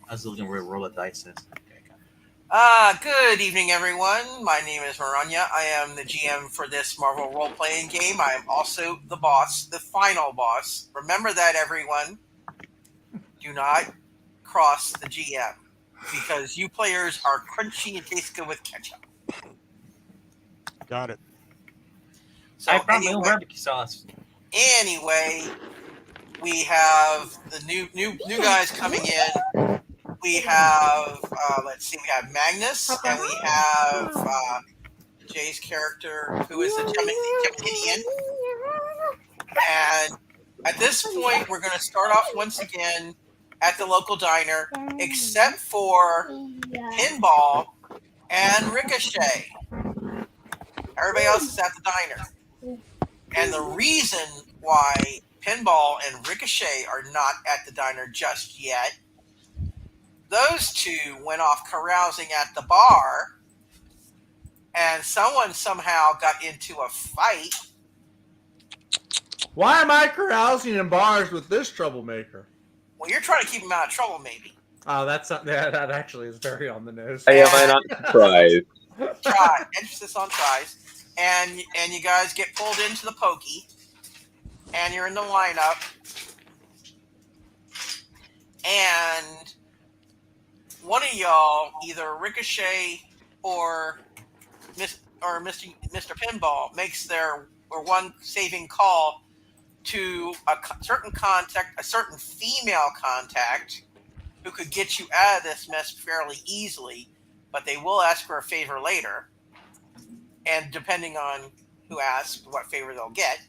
I was looking where roll of dice is. Okay, got Good evening, everyone. My name is Maranya. I am the GM for this Marvel role-playing game. I am also the boss, the final boss. Remember that, everyone. Do not cross the GM because you players are crunchy and taste good with ketchup. Got it. So I brought my own barbecue sauce. anyway, we have the new guys coming in. We have let's see, we have Magnus and we have Jay's character, who is the Geminian. And at this point, we're going to start off once again at the local diner, except for Pinball and Ricochet. Everybody else is at the diner. And the reason why Pinball and Ricochet are not at the diner just yet, those two went off carousing at the bar, and someone somehow got into a fight. Why am I carousing in bars with this troublemaker? Well, you're trying to keep him out of trouble, maybe. Oh, that's something that actually is very on the nose. Am I not surprised? Try. Emphasis on tries. And you guys get pulled into the pokey, and you're in the lineup, and one of y'all, either Ricochet or Mr. Pinball, makes their one saving call to a certain contact, a certain female contact, who could get you out of this mess fairly easily, but they will ask for a favor later. And depending on who asks, what favor they'll get.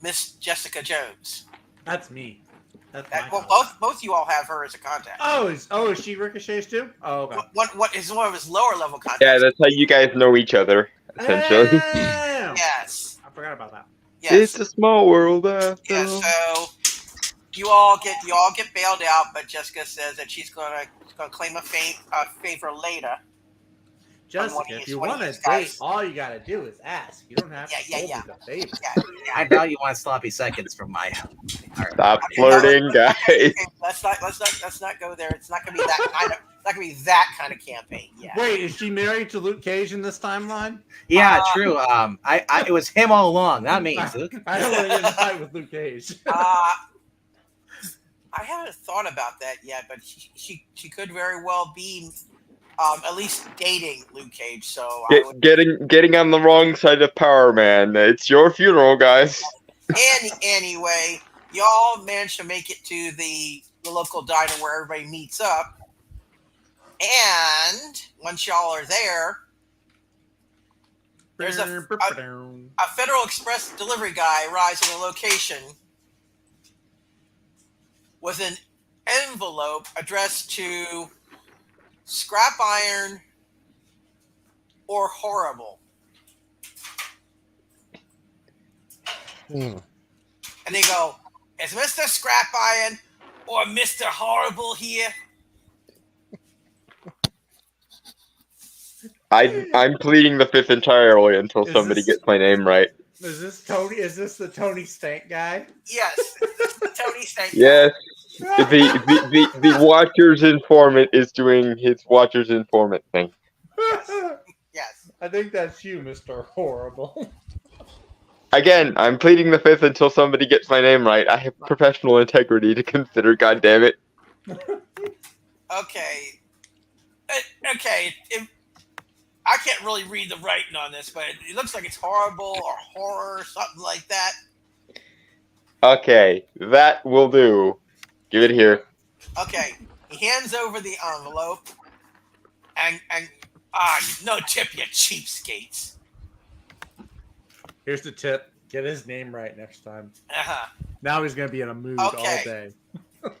Miss Jessica Jones. That's me. That's both you all have her as a contact. Oh, is she Ricochet's too? Oh, okay. What is one of his lower level contacts? Yeah, that's how you guys know each other, essentially. Damn! Yes. I forgot about that. Yes. It's a small world after Yeah, all. so you all get bailed out, but Jessica says that she's gonna claim a favor later. Jessica, if you want to date, all you gotta do is ask. You don't have to hold the favor. Yeah. I doubt you want sloppy seconds from my. Stop flirting, guys. Okay, let's not go there. It's not gonna be that kind of campaign. Yeah. Wait, is she married to Luke Cage in this timeline? Yeah, true. It was him all along, not me. I don't want to get in a fight with Luke Cage. I haven't thought about that yet, but she could very well be at least dating Luke Cage. So Getting on the wrong side of power, man. It's your funeral, guys. Anyway, y'all managed to make it to the local diner where everybody meets up. And once y'all are there, there's a Federal Express delivery guy arrives at the location with an envelope addressed to Scrap Iron or Horrible. And they go, is Mr. Scrap Iron or Mr. Horrible here? I'm pleading the fifth entirely until somebody gets my name right. Is this Tony? Is this the Tony Stank guy? Yes, this is the Tony Stank guy. Yes. The Watcher's informant is doing his Watcher's informant thing. Yes. I think that's you, Mr. Horrible. Again, I'm pleading the fifth until somebody gets my name right. I have professional integrity to consider, goddammit. Okay. I can't really read the writing on this, but it looks like it's horrible or horror, something like that. Okay, that will do. Give it here. Okay, he hands over the envelope, and no tip, you cheapskates. Here's the tip: get his name right next time. Uh-huh. Now he's gonna be in a mood all day.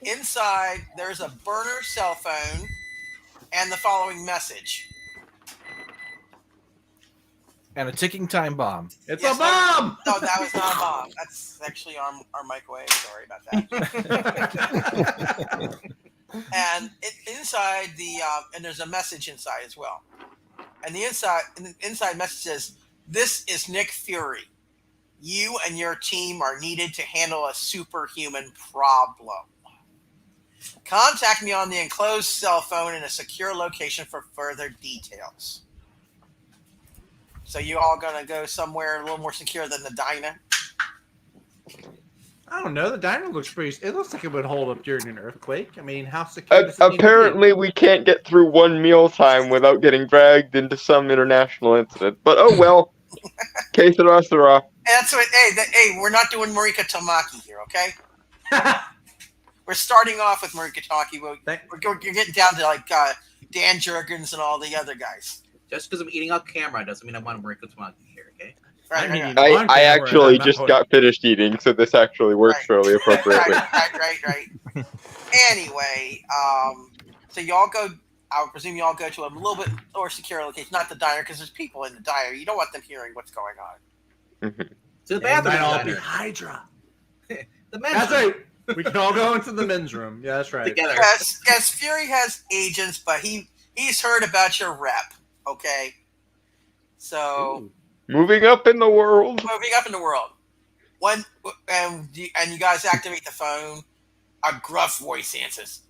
Inside, there's a burner cell phone and the following message. And a ticking time bomb. It's a bomb! No, that was not a bomb. That's actually our microwave. Sorry about that. And inside and there's a message inside as well. And the inside message says, "This is Nick Fury. You and your team are needed to handle a superhuman problem. Contact me on the enclosed cell phone in a secure location for further details. So you all gonna go somewhere a little more secure than the diner? I don't know. The diner looks pretty. It looks like it would hold up during an earthquake. I mean, how secure does it need to Apparently, we can't get through one mealtime without getting dragged into some international incident. But oh well. Que sera, sera. That's what. Hey, we're not doing Marika Tamaki here, okay? be? We're starting off with Marika Tamaki. We're getting down to like Dan Jurgens and all the other guys. Just because I'm eating off camera doesn't mean I want to break what's on here, okay? Right, I mean, right, you right. I actually just got finished eating, so this actually works Right. fairly appropriately. right. Anyway, so y'all go. I would presume y'all go to a little bit more secure location, not the diner, because there's people in the diner. You don't want them hearing what's going on. To the It bathroom. might all diner. be Hydra. The men's That's room. right. We can all go into the men's room. Yeah, that's right. Together. Yes, Fury has agents, but he's heard about your rep. Okay, so Moving up in the world. moving up in the world. And you guys activate the phone. A gruff voice answers.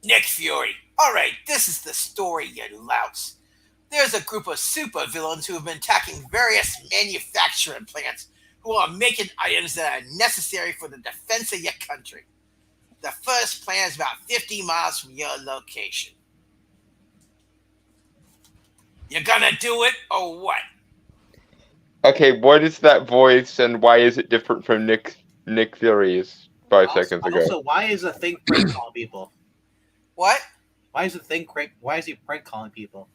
Nick Fury. All right, this is the story, you louts. There's a group of supervillains who have been attacking various manufacturing plants who are making items that are necessary for the defense of your country. The first plant is about 50 miles from your location. You gonna do it or what? Okay, what is that voice, and why is it different from Nick Fury's 5 seconds ago? Also, why is a thing prank calling people? What? Why is he prank calling people?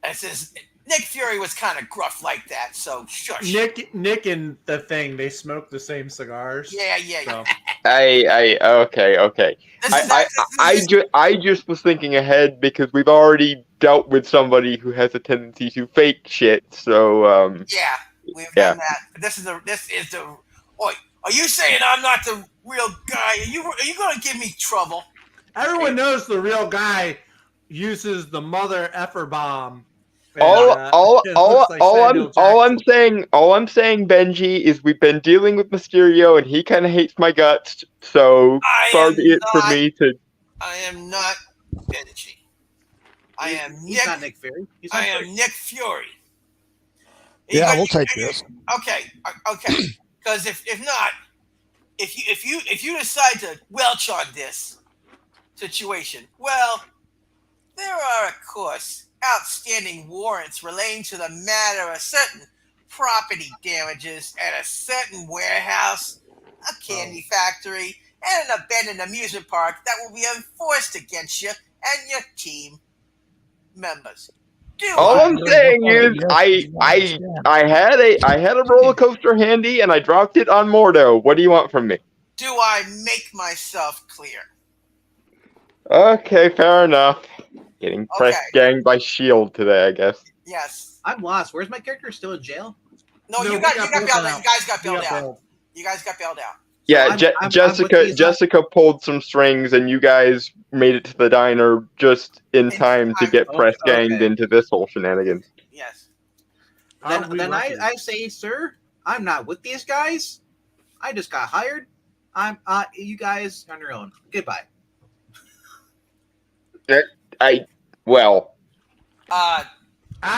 It says Nick Fury was kind of gruff like that, so shush. Nick and the Thing, they smoke the same cigars. Yeah. So. Okay. I just was thinking ahead because we've already dealt with somebody who has a tendency to fake shit. So Yeah, we've done that. This is the. Oi, are you saying I'm not the real guy? Are you gonna give me trouble? Everyone knows the real guy uses the mother effer bomb. all I'm saying, Benji, is we've been dealing with Mysterio, and he kind of hates my guts. So far be it for me to. I am not Benji. He's not Nick Fury. I am Nick Fury. Yeah, we'll take this. Okay. Because if not, if you decide to welch on this situation, well, there are of course outstanding warrants relating to the matter of certain property damages at a certain warehouse, a candy factory, and an abandoned amusement park that will be enforced against you and your team members. All I'm saying is, I had a roller coaster handy, and I dropped it on Mordo. What do you want from me? Do I make myself clear? Okay, fair enough. Getting press ganged by S.H.I.E.L.D. today, I guess. Yes. I'm lost. Where's my character? Still in jail? No, you got bailed out. You guys got bailed out. You guys got bailed out. Yeah, Jessica pulled some strings, and you guys made it to the diner just in time to get press ganged into this whole shenanigans. Yes. Then I say, sir, I'm not with these guys. I just got hired. You guys on your own. Goodbye. I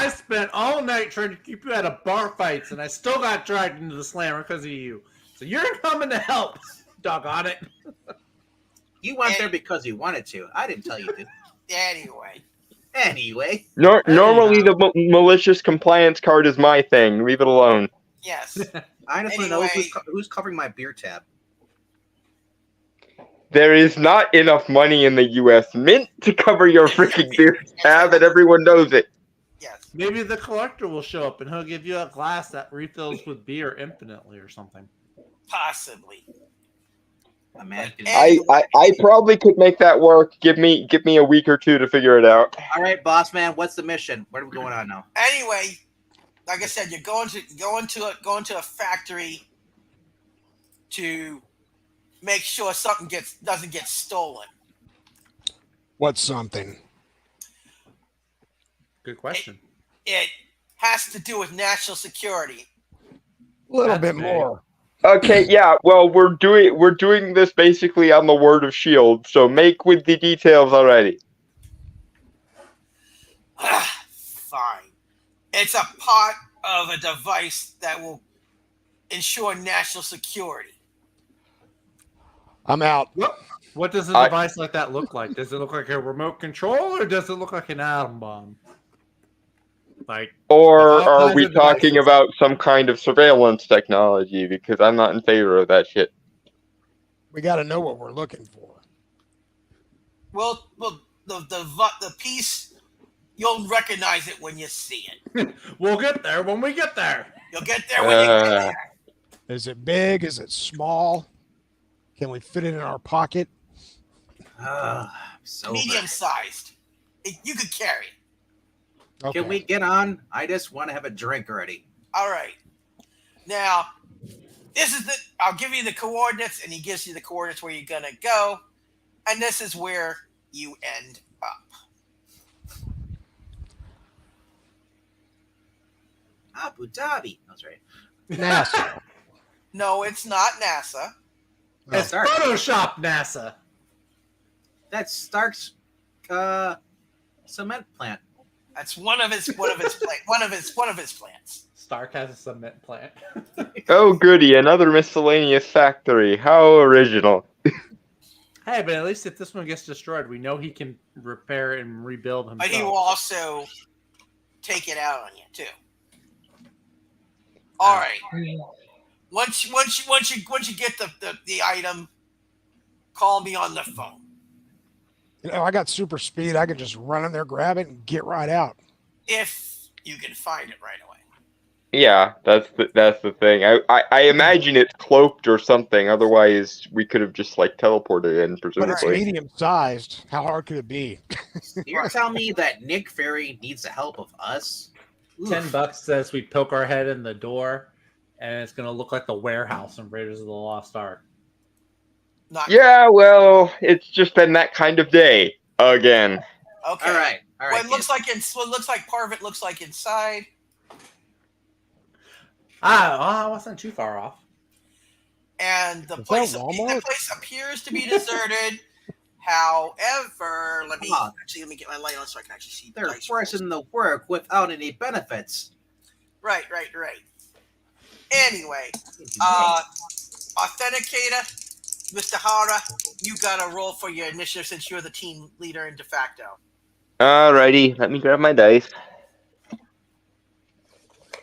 spent all night trying to keep you out of bar fights, and I still got dragged into the slammer because of you. So you're coming to help, doggone it. You went there because you wanted to. I didn't tell you to. Anyway. Normally, the malicious compliance card is my thing. Leave it alone. Yes. I just want to know who's covering my beer tab. There is not enough money in the U.S. Mint to cover your freaking beer tab, and everyone knows it. Yes. Maybe the collector will show up, and he'll give you a glass that refills with beer infinitely or something. Possibly. I probably could make that work. Give me a week or two to figure it out. All right, boss man, what's the mission? What are we going on now? Anyway, like I said, you're going to a factory to make sure something doesn't get stolen. What's something? Good question. It has to do with national security. A little bit more. Okay, yeah. Well, we're doing this basically on the word of shield. So make with the details already. Fine. It's a part of a device that will ensure national security. I'm out. What does a device like that look like? Does it look like a remote control, or does it look like an atom bomb? Or are we talking about some kind of surveillance technology? Because I'm not in favor of that shit. We got to know what we're looking for. Well, the piece, you'll recognize it when you see it. We'll get there when we get there. You'll get there when you get there. Is it big? Is it small? Can we fit it in our pocket? Medium-sized. You could carry it. Okay. Can we get on? I just want to have a drink already. All right. Now, I'll give you the coordinates, and he gives you the coordinates where you're going to go. And this is where you end up. Abu Dhabi. That's right. NASA. No, it's not NASA. It's Photoshop NASA. That's Stark's cement plant. That's one of his plants. Stark has a cement plant. Oh, goody! Another miscellaneous factory. How original. Hey, but at least if this one gets destroyed, we know he can repair and rebuild himself. But he will also take it out on you too. All right. Once you get the item, call me on the phone. You know, I got super speed. I can just run in there, grab it, and get right out. If you can find it right away. Yeah, that's the thing. I imagine it's cloaked or something. Otherwise, we could have just like teleported in, presumably. But it's medium sized. How hard could it be? You're telling me that Nick Fury needs the help of us? $10 says we poke our head in the door, and it's going to look like the warehouse in Raiders of the Lost Ark. Yeah, well, it's just been that kind of day again. Okay. All right. Well, it looks like part of it looks like inside. I wasn't too far off. And the place appears to be deserted. However, let me get my light on so I can actually see. They're forcing the work without any benefits. Right. Anyway, Authenticator, Mr. Hara, you got to roll for your initiative since you're the team leader in de facto. Alrighty, let me grab my dice.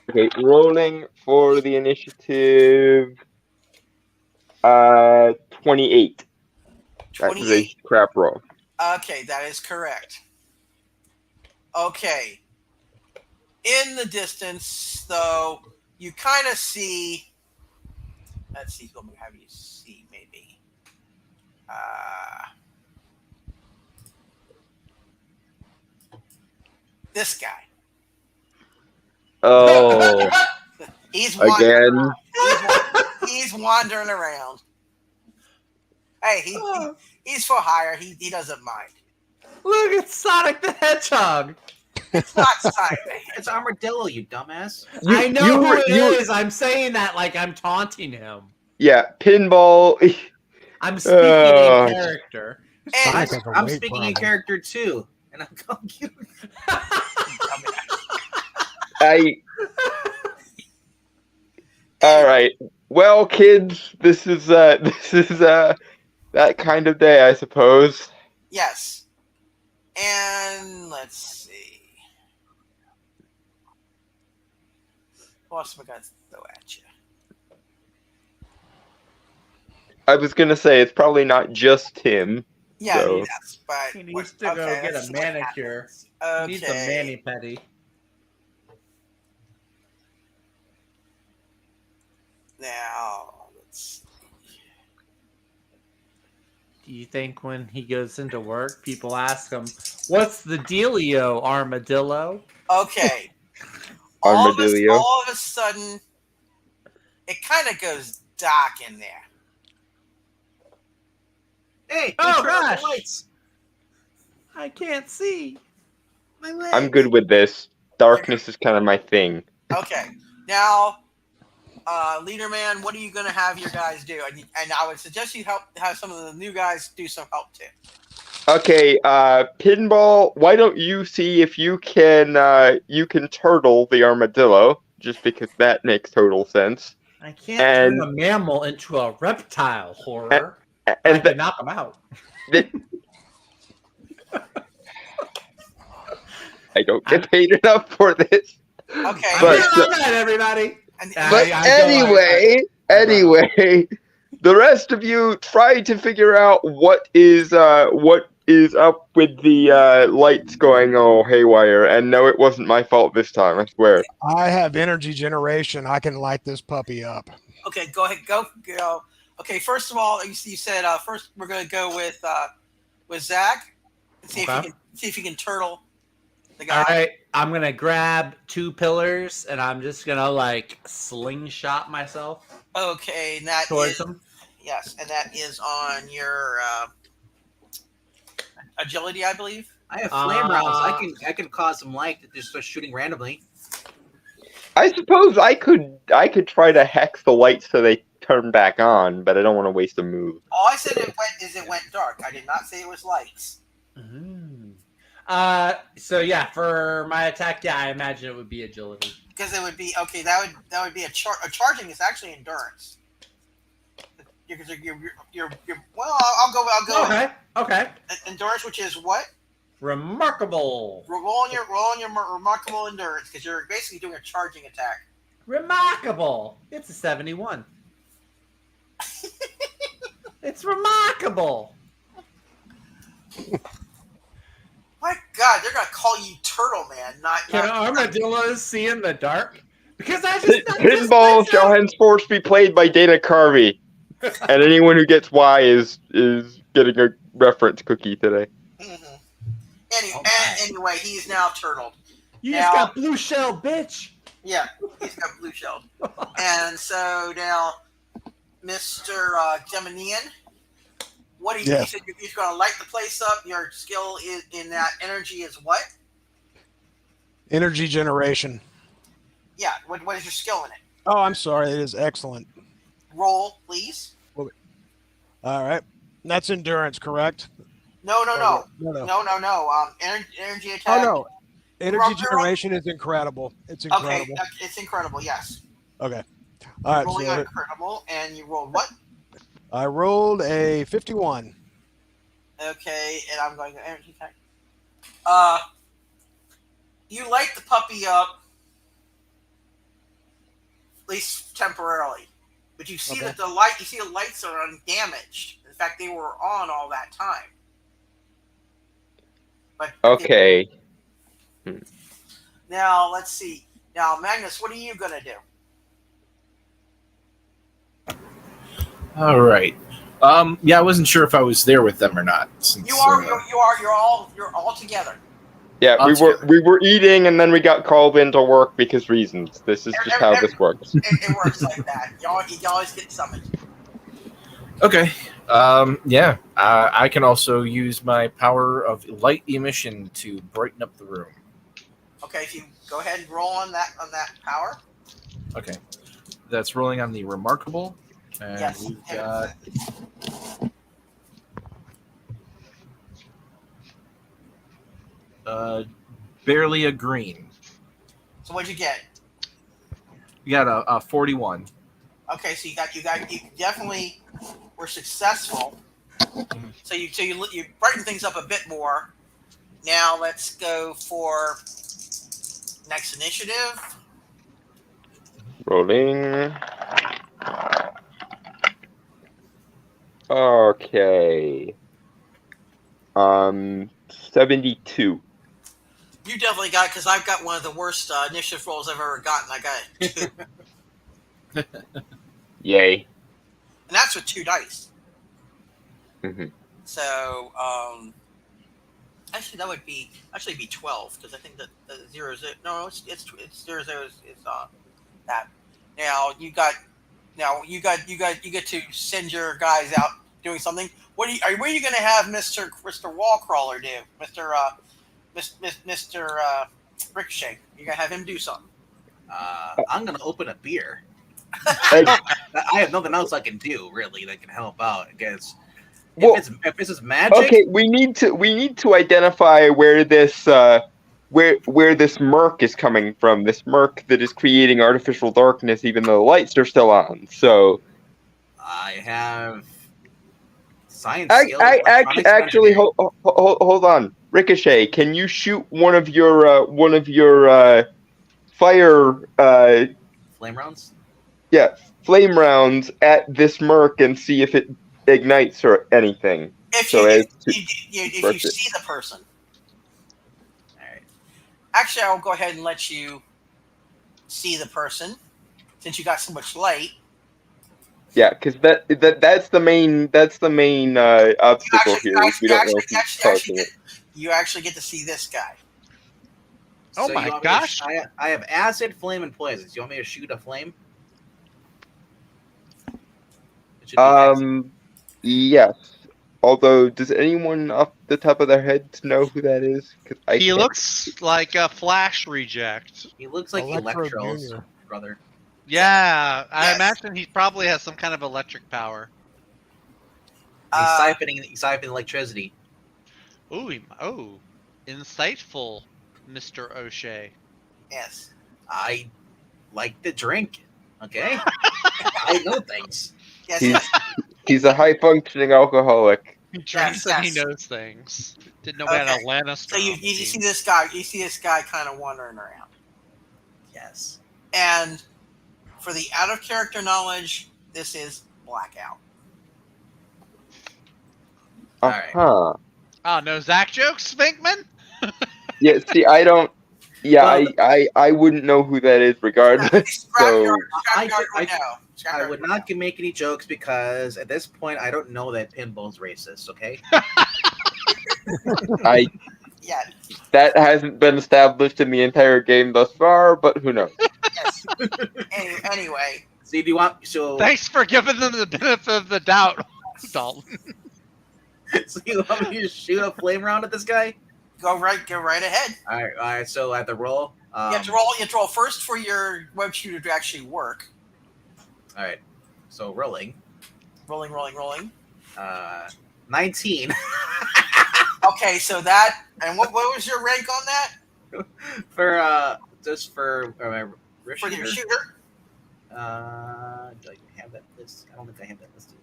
Okay, rolling for the initiative. 28. That was a crap roll. Okay, that is correct. Okay. In the distance, though, you kind of see. Let's see, what we have you see, maybe. This guy. Oh. He's again. He's wandering around. Hey, he's for hire. He doesn't mind. Look, it's Sonic the Hedgehog. It's not Sonic. It's Armadillo, you dumbass. I know who it is. I'm saying that like I'm taunting him. Yeah, pinball. I'm speaking in character. I'm speaking in character too, and I'm calling you. All right. Well, kids, this is that kind of day, I suppose. Yes. And let's see. What else am I gonna throw at you? I was gonna say it's probably not just him. Yeah, so. yes, but he needs to go get a manicure. Okay. He needs a mani-pedi. Now, let's see. Do you think when he goes into work, people ask him, "What's the dealio, Armadillo?" Okay. Armadillo. All of a sudden, it kind of goes dark in there. Hey! Oh turn off gosh! the lights. I can't see. My leg. I'm good with this. Darkness is kind of my thing. Okay. Now, Leaderman, what are you going to have your guys do? And I would suggest you have some of the new guys do some help too. Okay, Pinball, why don't you see if you can turtle the armadillo, just because that makes total sense. I can't turn a mammal into a reptile, horror. But I can knock him out. I don't get paid enough for this. Okay. But, all right, everybody. But anyway, the rest of you try to figure out what is up with the lights going all haywire. And no, it wasn't my fault this time, I swear. I have energy generation. I can light this puppy up. Okay, go ahead. Go. Okay, first of all, you said first we're going to go with Zach and see if you can turtle the guy. All right, I'm going to grab 2 pillars and I'm just going to like slingshot myself. Okay, and that towards is them. Yes, and that is on your agility, I believe. I have flame rounds. I can cause some light to just start shooting randomly. I suppose I could try to hex the lights so they turn back on, but I don't want to waste a move. All I said it went dark. I did not say it was lights. Mm-hmm. So yeah, for my attack, I imagine it would be agility. Because it would be okay. That would be a charging is actually endurance. Because you're well. I'll go. Okay. Endurance, which is what? Remarkable. Roll on your remarkable endurance because you're basically doing a charging attack. Remarkable. It's a 71. It's remarkable. My God, they're gonna call you Turtle Man, not. Can armadillos see in the dark? Because I Pinball shall henceforth be played by Dana Carvey, and anyone who gets Y is getting a reference cookie today. Mm-hmm. Anyway, he's now turtled. You just got blue shell, bitch. Yeah, he's got blue shelled. And so now, Mr. Geminian, what do you said you're going to light the place up? Your skill in that energy is what? Energy generation. Yeah, what is your skill in it? Oh, I'm sorry. It is excellent. Roll, please. All right. That's endurance, correct? No. Energy attack. Oh, no. Energy generation is incredible. It's incredible. Okay, it's incredible, yes. Okay. All right. Rolling on incredible, and you rolled what? I rolled a 51. Okay, and I'm going to energy attack. You light the puppy up, at least temporarily, but you see that the lights are undamaged. In fact, they were on all that time. But okay. Now let's see. Now, Magnus, what are you gonna do? All right. Yeah, I wasn't sure if I was there with them or not. Since, you are. You're all together. Yeah, we were eating, and then we got called into work because reasons. This is just how this works. It works like that. You always get summoned. Okay. Yeah. I can also use my power of light emission to brighten up the room. Okay, if you go ahead and roll on that power. Okay. That's rolling on the remarkable. And yes. We've got barely a green. So what'd you get? You got a 41. Okay, so you definitely were successful. So you brighten things up a bit more. Now let's go for next initiative. Rolling. Okay. 72. You definitely got it because I've got one of the worst initiative rolls I've ever gotten. I got it 2. Yay. And that's with 2 dice. Mm-hmm. So, actually, that would be 12 because I think that the 0 is it. No, it's 0 is that. Now you get to send your guys out doing something. What are you going to have Mr. Wallcrawler do, Mr. Ricochet? You're going to have him do something. I'm going to open a beer. Like, I have nothing else I can do really that can help out against. well, If this is magic, okay, we need to identify where this where this murk is coming from. This murk that is creating artificial darkness, even though the lights are still on. So, I have science skills, actually, engineering, hold on, Ricochet. Can you shoot one of your fire flame rounds. yeah flame rounds at this murk and see if it ignites or anything? If So as to if you spark it. see the person, All right. actually, I'll go ahead and let you see the person since you got so much light. Yeah, because that's the main obstacle here. Is we don't know who's causing it. You actually get to see this guy. Oh So my you want gosh. Me to, I have acid, flame, and poisons. You want me to shoot a flame? It should be acid. Yes. Although, does anyone off the top of their heads know who that is? Because I He can't. looks like a Flash reject. He looks like Electro Electro's Junior. brother. Yeah, I Yes. imagine he probably has some kind of electric power. He's siphoning electricity. Ooh, insightful, Mr. O'Shea. Yes. I like to drink. Okay, I know things. Yes. He's a high functioning alcoholic. He drinks Yes, and he yes. knows things. Didn't know we had a Okay. Lannister. So you on the see team. this guy. You see this guy kind of wandering around. Yes. And for the out of character knowledge, this is Blackout. Alright. Huh. Oh, no Zach jokes, Finkman? Yeah. See, I don't. Yeah, Well, I wouldn't know who that is regardless. So I would not make any jokes because at this point I don't know that pinball's racist. Okay. Yeah. That hasn't been established in the entire game thus far, but who knows? Yes. Anyway. So do you want? So Thanks for giving them the benefit of the doubt, Dalton. so you want me to shoot a flame round at this guy? Go right ahead. All right. So I have to roll. You have to roll. You have to roll first for your web shooter to actually work. All right. So rolling. Rolling. 19 Okay, so that and what was your rank on that for just for for your shooter? Do I have that list? I don't think I have that listed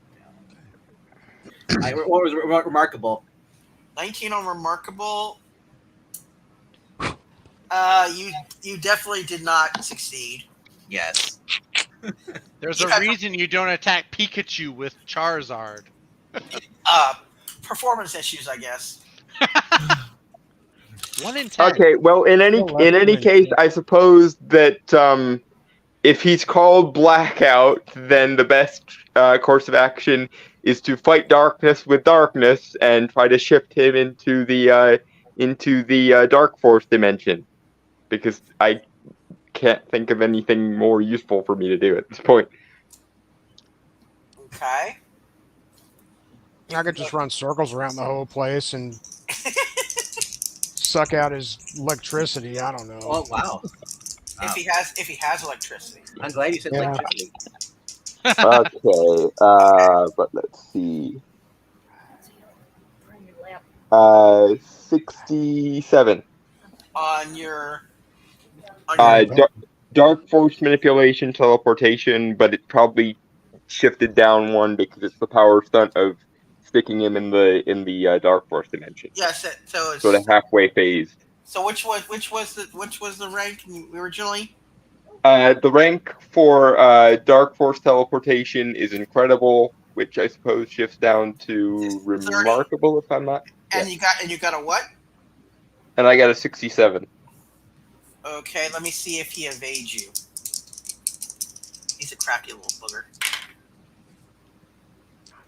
down. What was remarkable? 19 on remarkable. You definitely did not succeed. Yes. There's a reason you don't attack Pikachu with Charizard. Performance issues, I guess. 1 in 10. Okay, well, in any case, I suppose that if he's called Blackout, then the best course of action is to fight darkness with darkness and try to shift him into the Dark Force dimension, because I can't think of anything more useful for me to do at this point. Okay. I could just run circles around the whole place and suck out his electricity. I don't know. Oh wow. If he has electricity. I'm glad you said Yeah. electricity. Okay, but let's see. 67. On your Dark Force manipulation, teleportation, but it probably shifted down one because it's the power stunt of sticking him in the Dark Force dimension. yes, so it's Sort of halfway phased. so which was the rank originally? The rank for Dark Force teleportation is incredible, which I suppose shifts down to 30. remarkable if I'm not. And you got a what? And I got a 67. Okay, let me see if he evades you. He's a crafty little booger.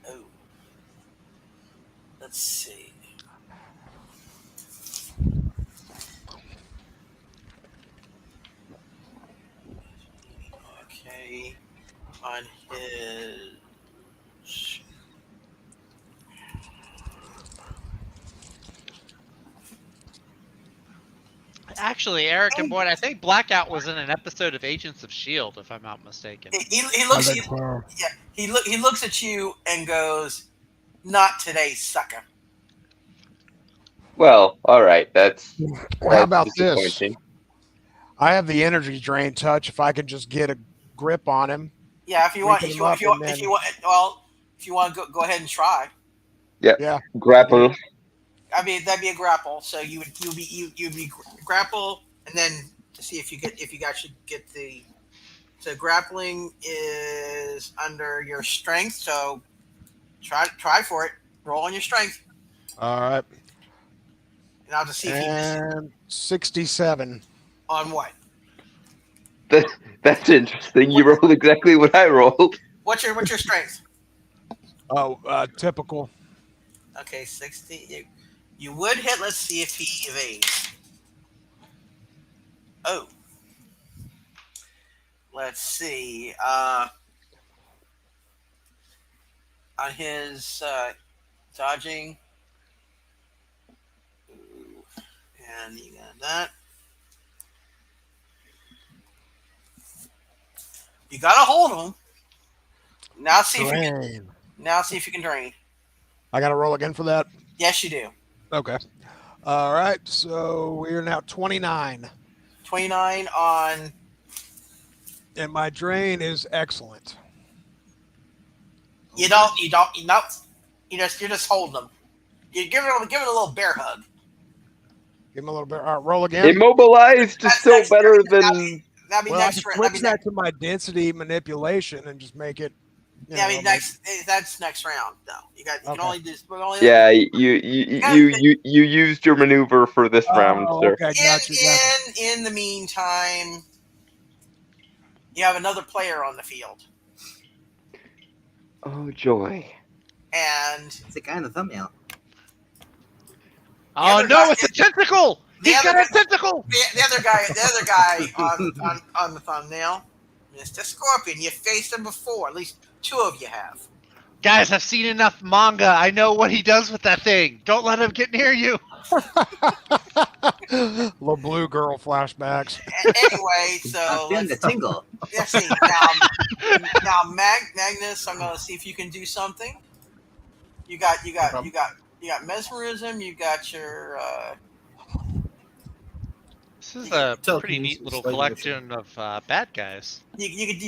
Oh. Let's see. Okay. On his... Actually, Eric and Boyd, I think Blackout was in an episode of Agents of S.H.I.E.L.D., if I'm not mistaken. He looks. I think so. He looks at you and goes, "Not today, sucker." Well, all right. That's How about this? disappointing. I have the energy drain touch. If I can just get a grip on him. Yeah, if you want, Waking if him you, up if you, and if then- you want, well, if you want to go ahead and try. Yeah. Grapple. I mean, that'd be a grapple. So you'd be grapple, and then to see if you actually get the. So grappling is under your strength. So try for it. Roll on your strength, All right. and I'll just see if you miss it. And 67. On what? That's interesting. You rolled exactly what I rolled. What's your strength? Oh, typical. Okay, 60. You would hit. Let's see if he evades. Oh. Let's see. On his dodging. Ooh. And you got that. You got a hold of him. Now see if you can. Drain. Now see if you can drain. I got to roll again for that. Yes, you do. Okay. All right. So we're now 29. 29 on. And my drain is excellent. You just holding him. You give it a little bear hug. Give him a little bit. All right, roll again. Immobilized is still better than. That'd be Well, I next can round. switch that to my density manipulation and just make it. Yeah, I mean that's next round. No, you can Okay. only do. Yeah, you used your maneuver for this round, sir. Okay, gotcha. In the meantime, you have another player on the field, Oh joy! and It's the guy in the thumbnail. Oh other no, guy- it's a tentacle! He's got a tentacle! the other guy on the thumbnail, Mr. Scorpion. You faced him before. At least two of you have. Guys, I've seen enough manga. I know what he does with that thing. Don't let him get near you. Little blue girl flashbacks. Anyway, so Feeling the tingle. let's see. Now Magnus, I'm gonna see if you can do something. You got mesmerism. You got your. This is a Telekinesis, pretty neat little like collection of bad guys. You could do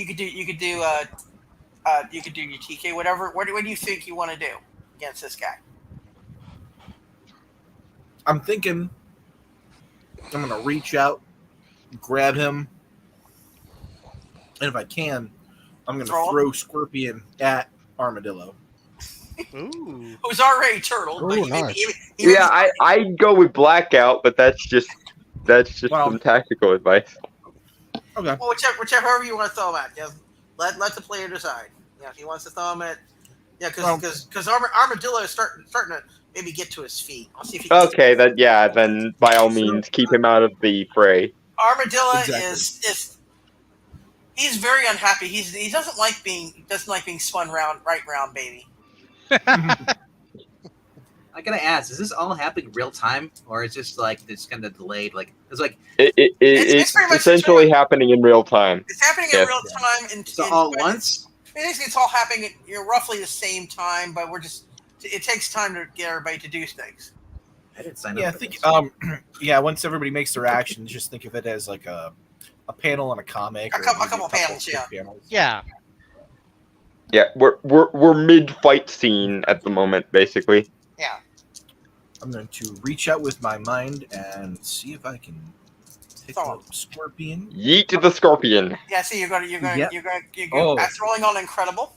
your TK, whatever. What do you think you want to do against this guy? I'm thinking I'm gonna reach out, grab him, and if I can, I'm gonna throw Scorpion at Armadillo. Ooh. Who's already turtled? Ooh, But nice. Yeah, I'd go with Blackout, but that's just Well- some tactical advice. Okay. Well, whichever you want to throw him at. Yeah, let the player decide. Yeah, if he wants to throw him at. Yeah, because Armadillo is starting to maybe get to his feet. I'll see if he. Okay, then by all means keep him out of the fray. Armadillo Exactly. is he's very unhappy. He doesn't like being spun round, baby. I gotta ask: is this all happening real time, or is this like it's kind of delayed? Like it's like It's pretty much- essentially happening in real time. It's happening Yeah. in real time. it's all at once. Basically, it's all happening at roughly the same time, but it takes time to get everybody to do things. I didn't sign Yeah, I up for think this. yeah, once everybody makes their actions, just think of it as like a panel in a comic. A or couple maybe panels, yeah. panels. Yeah. Yeah, we're mid fight scene at the moment, basically. Yeah. I'm going to reach out with my mind and see if I can pick Throw up Scorpion. Yeet to the Scorpion. Yeah, see, you're gonna, Yep. oh. That's rolling on incredible.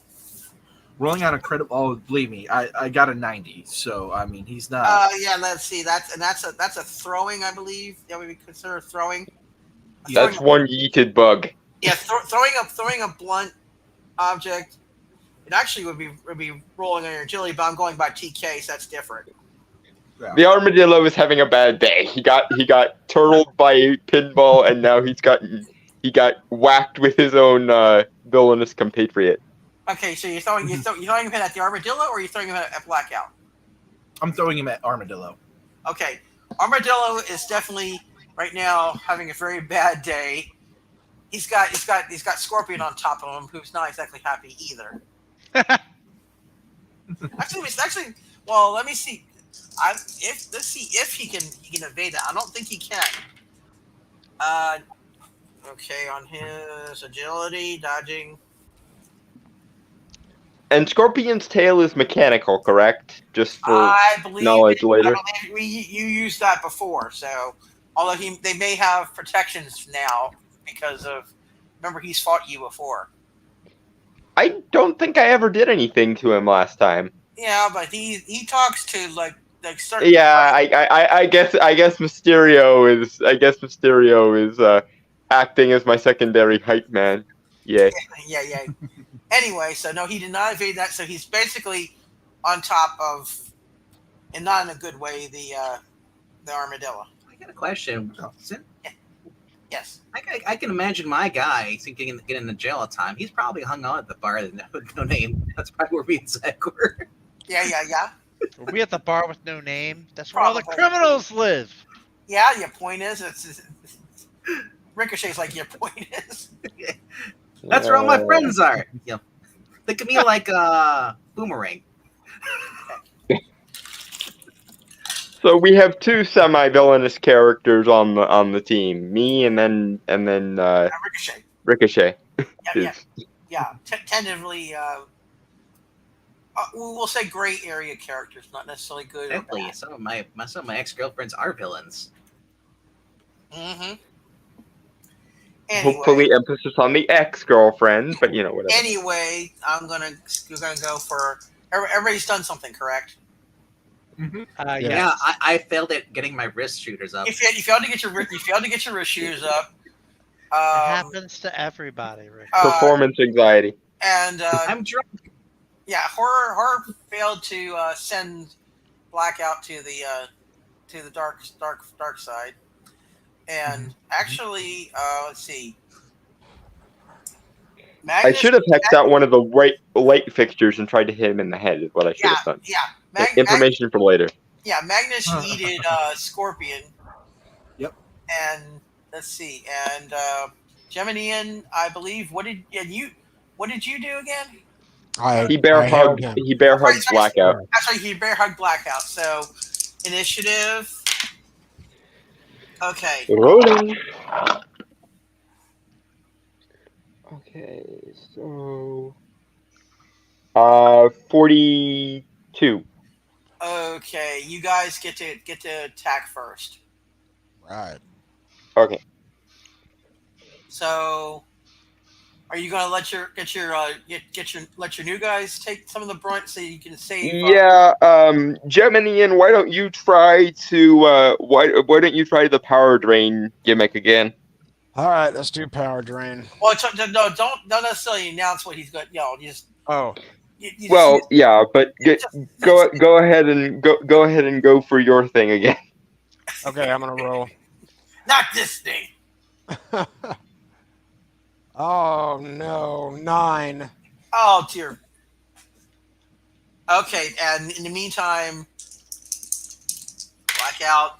Rolling on a credit. Oh, believe me, I got a 90. So I mean, he's not. Yeah, let's see. That's a throwing, I believe. Yeah, we would consider throwing. That's one yeeted bug. Yeah, throwing a blunt object. It actually would be rolling on your agility, but I'm going by TK, so that's different. The Armadillo is having a bad day. He got turtled by a pinball, and now he got whacked with his own villainous compatriot. Okay, so you're throwing him at the Armadillo, or you're throwing him at Blackout? I'm throwing him at Armadillo. Okay, Armadillo is definitely right now having a very bad day. He's got Scorpion on top of him, who's not exactly happy either. Actually, well, let me see. Let's see if he can evade that. I don't think he can. Okay, on his agility, dodging. And Scorpion's tail is mechanical, correct? Just for I believe knowledge later. You used that before, so although they may have protections now because of. Remember, he's fought you before. I don't think I ever did anything to him last time. Yeah, but he talks to like certain. Yeah, I guess Mysterio is acting as my secondary hype man. Yeah. Yeah. Anyway, so no, he did not evade that. So he's basically on top of, and not in a good way, the armadillo. I got a question. Yes. I can imagine my guy getting into jail all the time. He's probably hung out at the bar with no name. That's probably where me and Zach were. Yeah. Were we at the bar with no name? That's where all the Probably. criminals live. Yeah, your point is, it's Ricochet's like, your point is. That's where all my friends are. Yeah. Think of me like a boomerang. So we have two semi-villainous characters on the team. Me and then Ricochet. Ricochet. Yeah. Tentatively, we'll say gray area characters, not necessarily good. Exactly. Some of my ex-girlfriends are villains. Mm-hmm. Hopefully, emphasis on the ex-girlfriend, but whatever. Anyway, we're gonna go for. Everybody's done something, correct? Mm-hmm. Yeah. I failed at getting my wrist shooters up. You failed to get your wrist shooters up. It happens to everybody, Rick. Performance anxiety. And I'm drunk. Yeah, horror failed to send Blackout to the dark side, and actually, let's see. Magnus, I should have hexed out one of the light fixtures and tried to hit him in the head. Is what I should have done. Yeah. Information for later. Yeah, Magnus needed Scorpion. Yep. And let's see, and Geminian, I believe. What did you do again? He bear hugged Blackout. Actually, he bear hugged Blackout. So, initiative. Okay. Rolling. Okay, so 42. Okay, you guys get to attack first. Right. Okay. So, are you gonna let your new guys take some of the brunt so you can save? Yeah, Geminian, why don't you try to why don't you try the power drain gimmick again? All right, let's do power drain. Well, no, don't necessarily announce what he's got. Just yeah, but go ahead and go for your thing again. Okay, I'm gonna roll. Not this thing. Oh no, 9. Oh dear. Okay, and in the meantime, Blackout.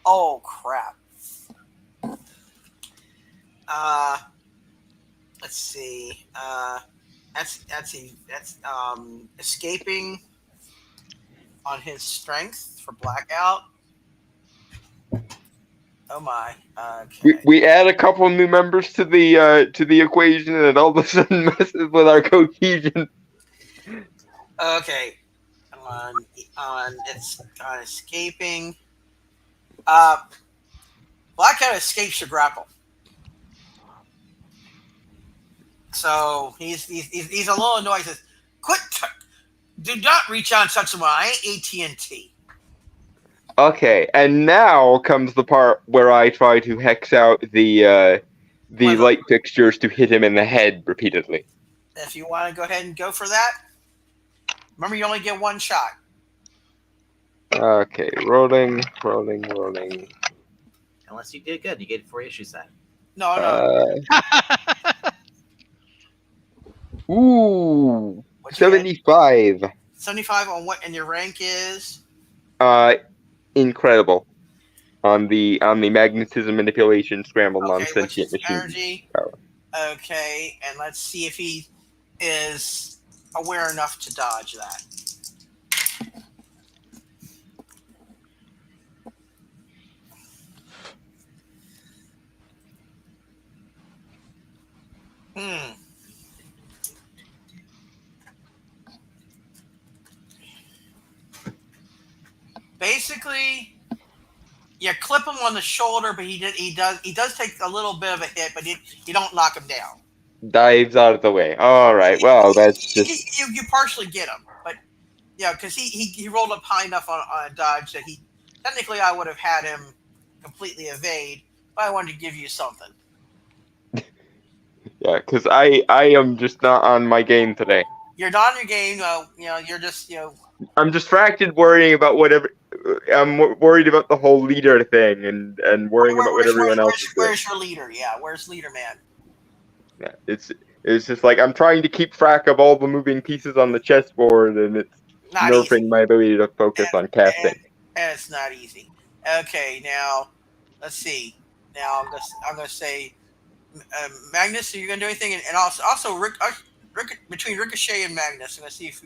Oh crap. Let's see. That's escaping on his strength for Blackout. Oh my. Okay. We add a couple new members to the equation, and it all of a sudden messes with our cohesion. Okay. It's escaping. Blackout escapes your grapple. So he's a little annoyed. He says, "Quit! Do not reach out and touch someone. I ain't AT&T." Okay, and now comes the part where I try to hex out the light fixtures to hit him in the head repeatedly. If you want to go ahead and go for that, remember you only get one shot. Okay, rolling. Unless you did good, you get 4 issues then. No. Ooh, 75. 75 on what? And your rank is? Incredible. on the magnetism manipulation scramble which non-sentient is machine. energy. Power. Okay, and let's see if he is aware enough to dodge that. Basically, you clip him on the shoulder, but he does take a little bit of a hit, but you don't knock him down. Dives out of the way. All right. Well, that's just you partially get him, but yeah, because he rolled up high enough on a dodge that he technically I would have had him completely evade, but I wanted to give you something. yeah, because I am just not on my game today. You're not on your game. You're just I'm distracted worrying about whatever. I'm worried about the whole leader thing and worrying about what everyone else is doing. Where's your leader? Yeah, where's leader man? Yeah, it's just like I'm trying to keep track of all the moving pieces on the chessboard, and it's Not nerfing easy. my ability to focus on casting. And it's not easy. Okay, now let's see. Now I'm gonna say, Magnus, are you gonna do anything? And also Rick, between Ricochet and Magnus, I'm gonna see if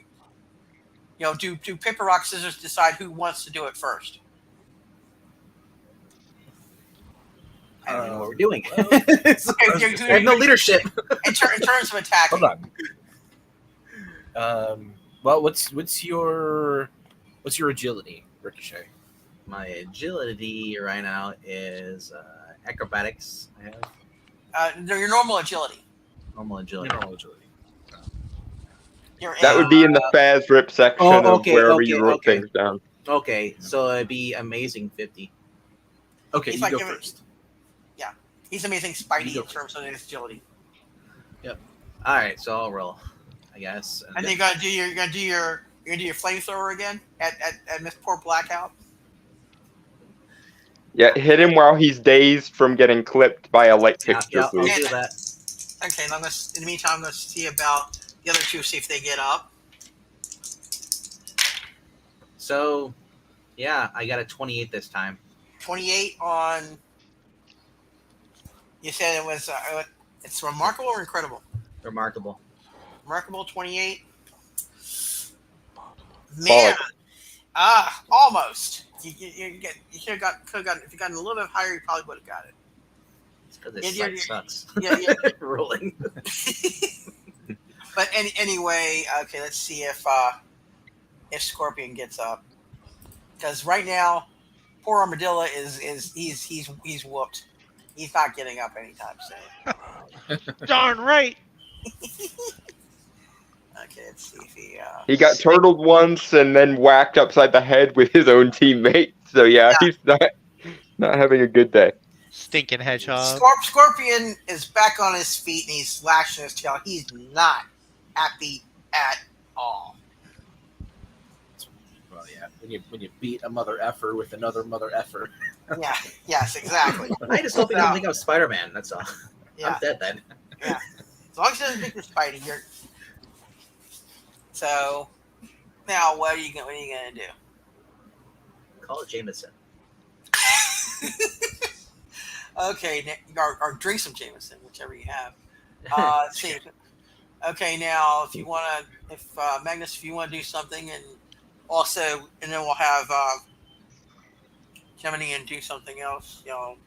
do paper rock scissors decide who wants to do it first. I don't know what we're doing. Okay, I have no leadership. in terms of attacking. Hold on. Well, what's your agility, Ricochet? My agility right now is acrobatics. I have Your normal agility. normal agility. That would be in the Faz rip section of wherever you wrote things down. Okay, so it'd be amazing 50. Okay, He's you like go first. Yeah, he's amazing Spidey in terms of his agility. Yep. All right, so I'll roll, I guess. And then you're gonna do your flamethrower again at Miss Poor Blackout. Yeah, hit him while he's dazed from getting clipped by a light fixture. Yeah, I'll Please. do that. Okay, and in the meantime, I'm gonna see about the other two, see if they get up. So, yeah, I got a 28 this time. 28 on. You said it was. It's remarkable or incredible? Remarkable. Remarkable 28. Man, almost. You could have gotten if you gotten a little bit higher, you probably would have got it. It's because this site sucks. Yeah. Rolling. But anyway, okay. Let's see if Scorpion gets up, because right now, poor Armadillo he's whooped. He's not getting up anytime soon. Darn right. Okay, let's see if he got turtled once and then whacked upside the head with his own teammate. So yeah. He's not having a good day. Stinking hedgehog. Scorpion is back on his feet and he's lashing his tail. He's not happy at all. Well, yeah. When you beat a mother effer with another mother effer. Yeah. Yes. Exactly. I just hope he doesn't think I'm Spider-Man. That's all. Yeah. I'm dead then. Yeah. As long as he doesn't think you're Spidey, you're. So, now what are you gonna do? Call it Jameson. Okay, or drink some Jameson, whichever you have. Let's see. Okay, now if you want to, Magnus, if you want to do something, and then we'll have Gemini and do something else.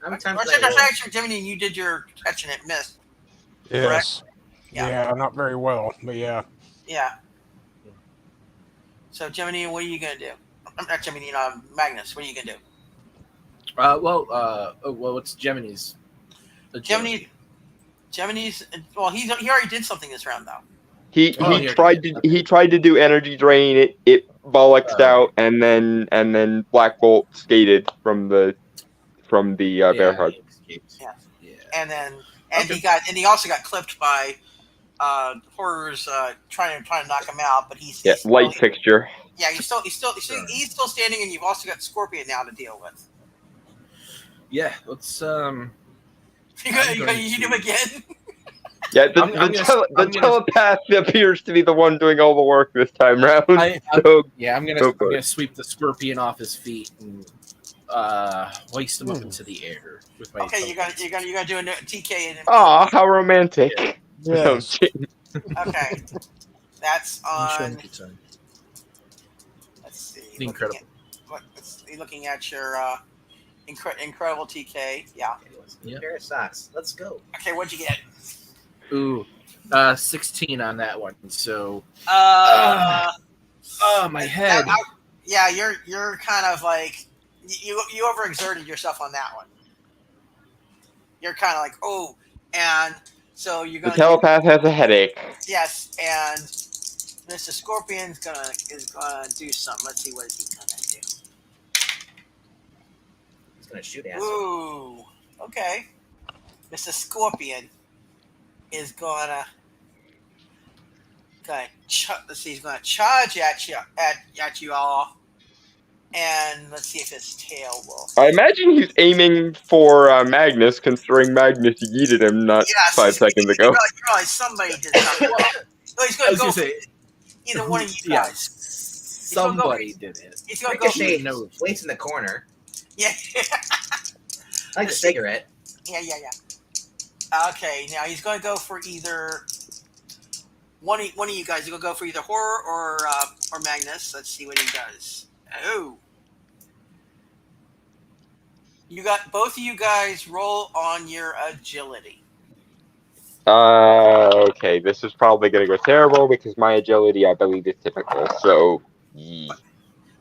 Actually, Gemini, you did your catch and it missed. Yes. Correct? Yeah, not very well, but yeah. Yeah. So, Gemini, what are you going to do? I'm not Gemini, Magnus, what are you going to do? What's Gemini's? Gemini's, well, he already did something this round, though. He tried to do energy drain. It bollocksed out, and then Black Bolt skated from the bear hug. Yeah. And he also got clipped by horrors trying to knock him out, but he's light fixture. Yeah, he's still standing, and you've also got Scorpion now to deal with. Yeah, let's You do him again. Yeah, the telepath appears to be the one doing all the work this time round. I'm gonna sweep the Scorpion off his feet and hoist him up into the air with my. Okay, you're gonna do a TK. Aw, how romantic. Yes. Okay, that's on. Let's Let's see. Incredible. Looking at your incredible TK. Yeah. Yep. Pair of socks. Let's go. Okay, what'd you get? Ooh, 16 on that one. So. Uh, Oh, my head. Yeah, you're kind of like you overexerted yourself on that one. You're kind of like, oh, and so you're The gonna telepath has a headache. yes, and Mr. Scorpion's gonna do something. Let's see what he's gonna do. He's gonna shoot at. Ooh, okay. Mr. Scorpion is gonna let's see, he's gonna charge at you all, and let's see if his tail will. I imagine he's aiming for Magnus, considering Magnus yeeted him not 5 seconds ago. You realize somebody did something. Well, he's gonna go for either one of you guys. Somebody did it. He's gonna go for Ricochet waits in the corner. yeah. Like a cigarette. Yeah. Okay, now he's gonna go for either one of you guys. He's gonna go for either Horror or Magnus. Let's see what he does. Oh. You got both of you guys roll on your agility. Okay, this is probably gonna go terrible because my agility, I believe, is typical. So,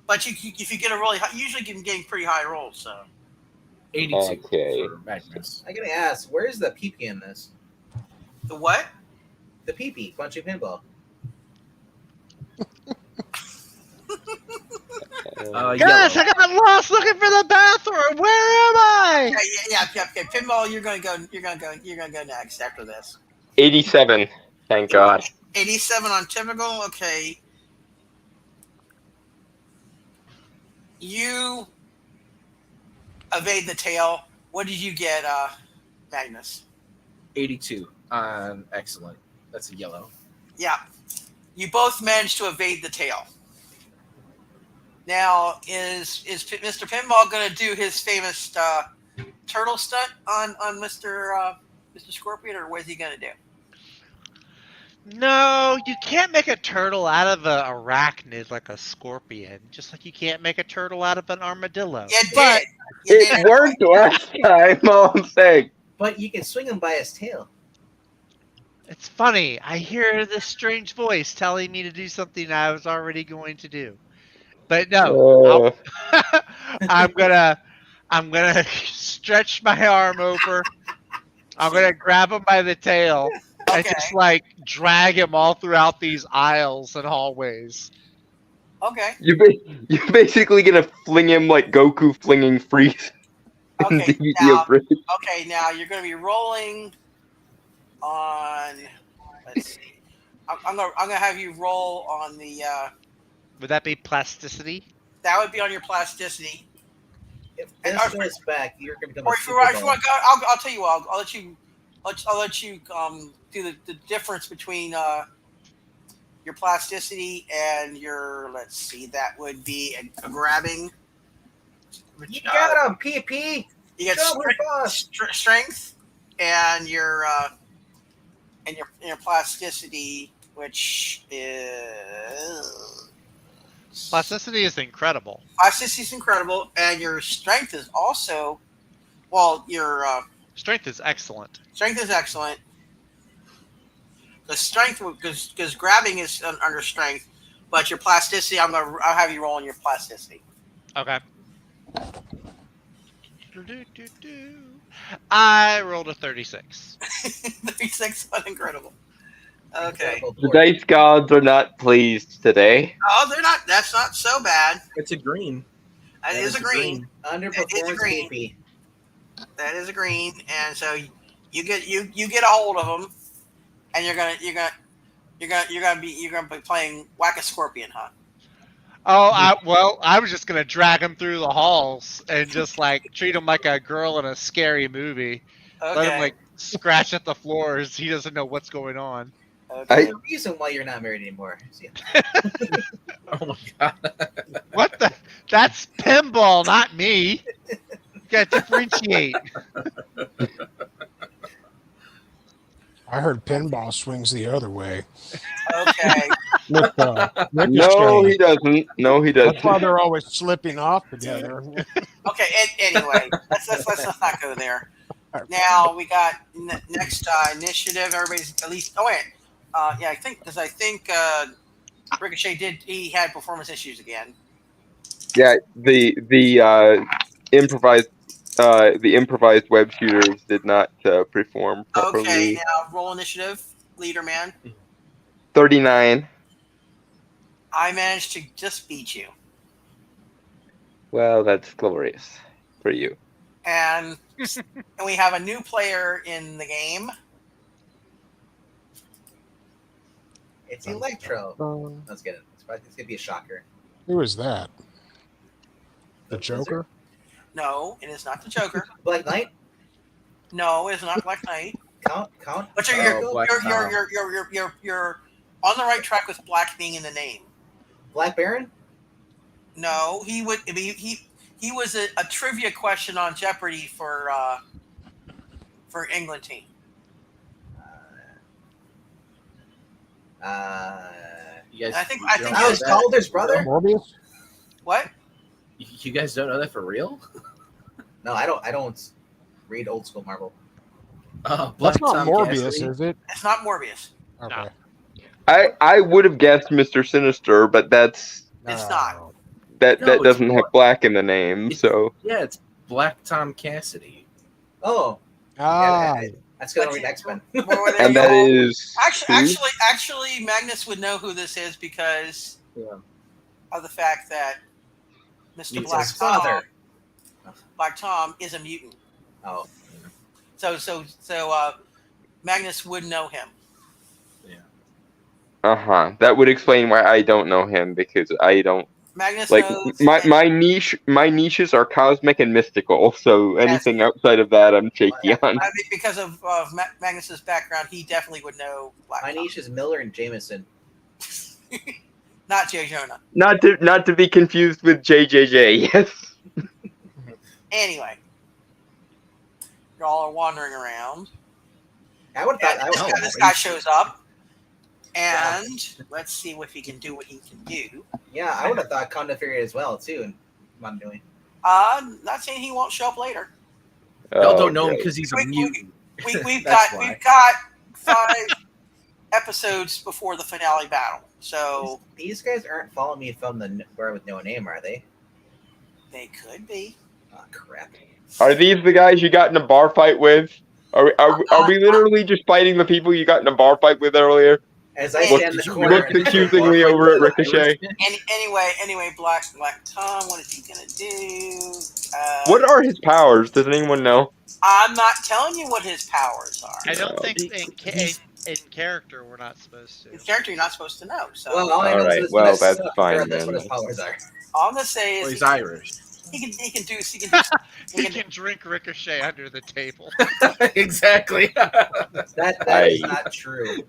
But if you get a really high, usually you're getting pretty high rolls. So 82 Okay. for Magnus. I gotta ask, where's the pee-pee in this? the what? The pee-pee, punching pinball. Guys, I got lost looking for the bathroom. Where am I? Yeah. Pinball, you're gonna go next after this. 87. Thank God. 87 on typical. Okay. You evade the tail. What did you get, Magnus? 82 on excellent. That's a yellow. Yeah. You both managed to evade the tail. Now, is Mr. Pinball going to do his famous turtle stunt on Mr. Scorpion, or what is he going to do? No, you can't make a turtle out of an arachnid like a scorpion, just like you can't make a turtle out of an armadillo. But It worked last time, all I'm saying. But you can swing him by his tail. It's funny. I hear this strange voice telling me to do something I was already going to do. But no, I'm gonna stretch my arm over. I'm gonna grab him by the tail and just like drag him all throughout these aisles and hallways. Okay. You're basically gonna fling him like Goku flinging Freeze in Okay. DVDO Bridge. Okay. Now you're going to be rolling on. Let's see. I'm gonna have you roll on the. Would that be plasticity? That would be on your plasticity. If this goes back, you're gonna become Or a if you want, super I'll tell you what. I'll let you do the difference between your plasticity and your. Let's see. That would be a grabbing. You got him, PP. You get strength and your plasticity, which is. Plasticity is incredible. Plasticity is incredible, and your strength is also. Well, your strength is excellent. Strength is excellent. The strength, because grabbing is under strength, but your plasticity, I'll have you roll on your plasticity. Okay. I rolled a 36. 36 was incredible. Okay. The dice gods are not pleased today. Oh, they're not. That's not so bad. It's a green. That is a green. Underperformance PP. That is a green, and so you get a hold of them, and you're gonna be playing Whack a Scorpion, huh? Oh, I was just gonna drag him through the halls and just like treat him like a girl in a scary movie. Okay. Let him like scratch at the floors. He doesn't know what's going on. Okay. The reason why you're not married anymore. Oh my god. What the? That's pinball, not me. You got to differentiate. I heard pinball swings the other way. Okay. With, No, Ricochet. he doesn't. No, he That's why doesn't. they're always slipping off together. Okay. Anyway, let's not go there. Now we got next initiative. Everybody's at least. Oh wait. Yeah, I think Ricochet he had performance issues again. Yeah, the improvised web shooters did not perform properly. Okay, now roll initiative, leader man. 39. I managed to just beat you. Well, that's glorious for you. And we have a new player in the game. It's Electro. Let's get it. It's gonna be a shocker. Who is that? The Joker? No, it is not the Joker. Black Knight. No, it is not Black Knight. Count. But you're on the right track with Black being in the name. Black Baron. No, he was a trivia question on Jeopardy for England team. You guys, I think I was Calder's brother. Morbius? What? You guys don't know that for real? No, I don't read old school Marvel. That's not Morbius, is it? It's not Morbius. Okay. I would have guessed Mr. Sinister, but It's not. that No, doesn't it's have black in the name, so Yeah, it's Black Tom Cassidy. Oh, Ah, that's gonna read X-Men. and that is Actually, Magnus would know who this is because of the fact that Mr. It's Black his father. Black Tom is a mutant. Oh, So Magnus would know him. that would explain why I don't know him, because I don't Magnus like knows my niches are cosmic and mystical, so anything outside of that I'm shaky on. I mean, because of Magnus's background, he definitely would know Black my Tom. niche is Miller and Jameson. Not J. Jonah. Not to be confused with JJJ. Yes. Anyway, y'all are wandering around. I would have And thought this guy shows up, and let's see if he can do what he can do. Yeah, I would have thought Conda figured as well too. And what I'm doing. Not saying he won't show up later. Y'all don't know him because he's a We- mutant. We've That's got why. we've got 5 episodes before the finale battle, so These guys aren't following me from the Where with No Name, are they? they could be. Oh crap! Are these the guys you got in a bar fight with? Are we literally just fighting the people you got in a bar fight with earlier? As I Look- stand in the corner, Looked accusingly over at Ricochet. Anyway, Black Tom, what is he gonna do? What are his powers? Does anyone know? I'm not telling you what his powers are. I don't think in character we're not supposed to. His character you're not supposed to know. So well, all I know All right, is well, this, that's fine That's what then. his powers are. all I'm gonna say is He's Irish. he can do He can drink Ricochet under the table. Exactly. That is not true.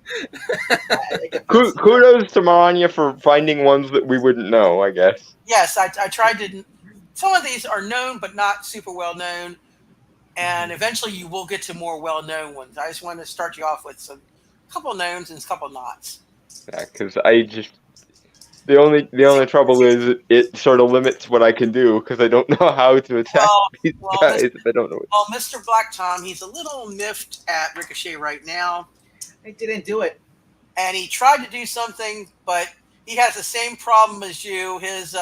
Kudos to Maranya for finding ones that we wouldn't know, I guess. Yes, I tried to. Some of these are known, but not super well known, and eventually you will get to more well known ones. I just wanted to start you off with a couple knowns and a couple nots. Yeah, because the only trouble is it sort of limits what I can do, because I don't know how to attack these guys if I don't know it. Well, Mr. Black Tom, he's a little miffed at Ricochet right now, I didn't do it. and he tried to do something, but he has the same problem as you. His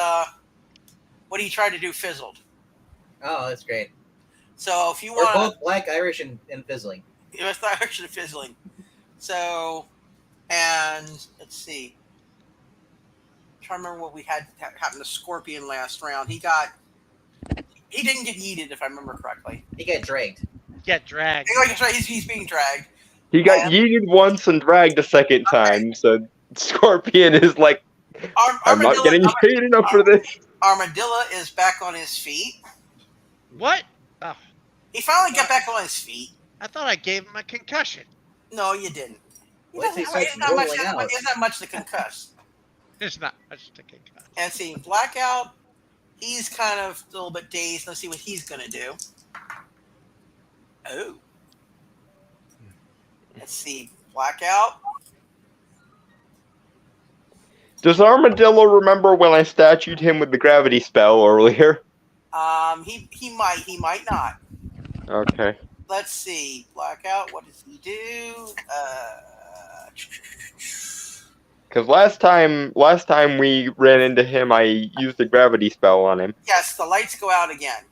what he tried to do fizzled. Oh, that's great. So if you We're want, both black, Irish, and fizzling. it's not actually fizzling. So, and let's see. I'm trying to remember what we had happened to Scorpion last round. He didn't get yeeted, if I remember correctly. He got dragged. Get dragged. He's being dragged. He got yeeted once and dragged a second time, so Scorpion is like, I'm not getting paid enough for this. Armadillo is back on his feet. What? Oh, He finally got back on his feet. I thought I gave him a concussion. No, you didn't. Once he starts It's not much. rolling out. It's not much to concuss. There's not much to concuss. And see, Blackout, He's kind of a little bit dazed. Let's see what he's going to do. Oh. Let's see. Blackout. Does Armadillo remember when I statued him with the gravity spell earlier? He might not. Okay. Let's see. Blackout. What does he do? Because last time we ran into him, I used the gravity spell on him. Yes, the lights go out again,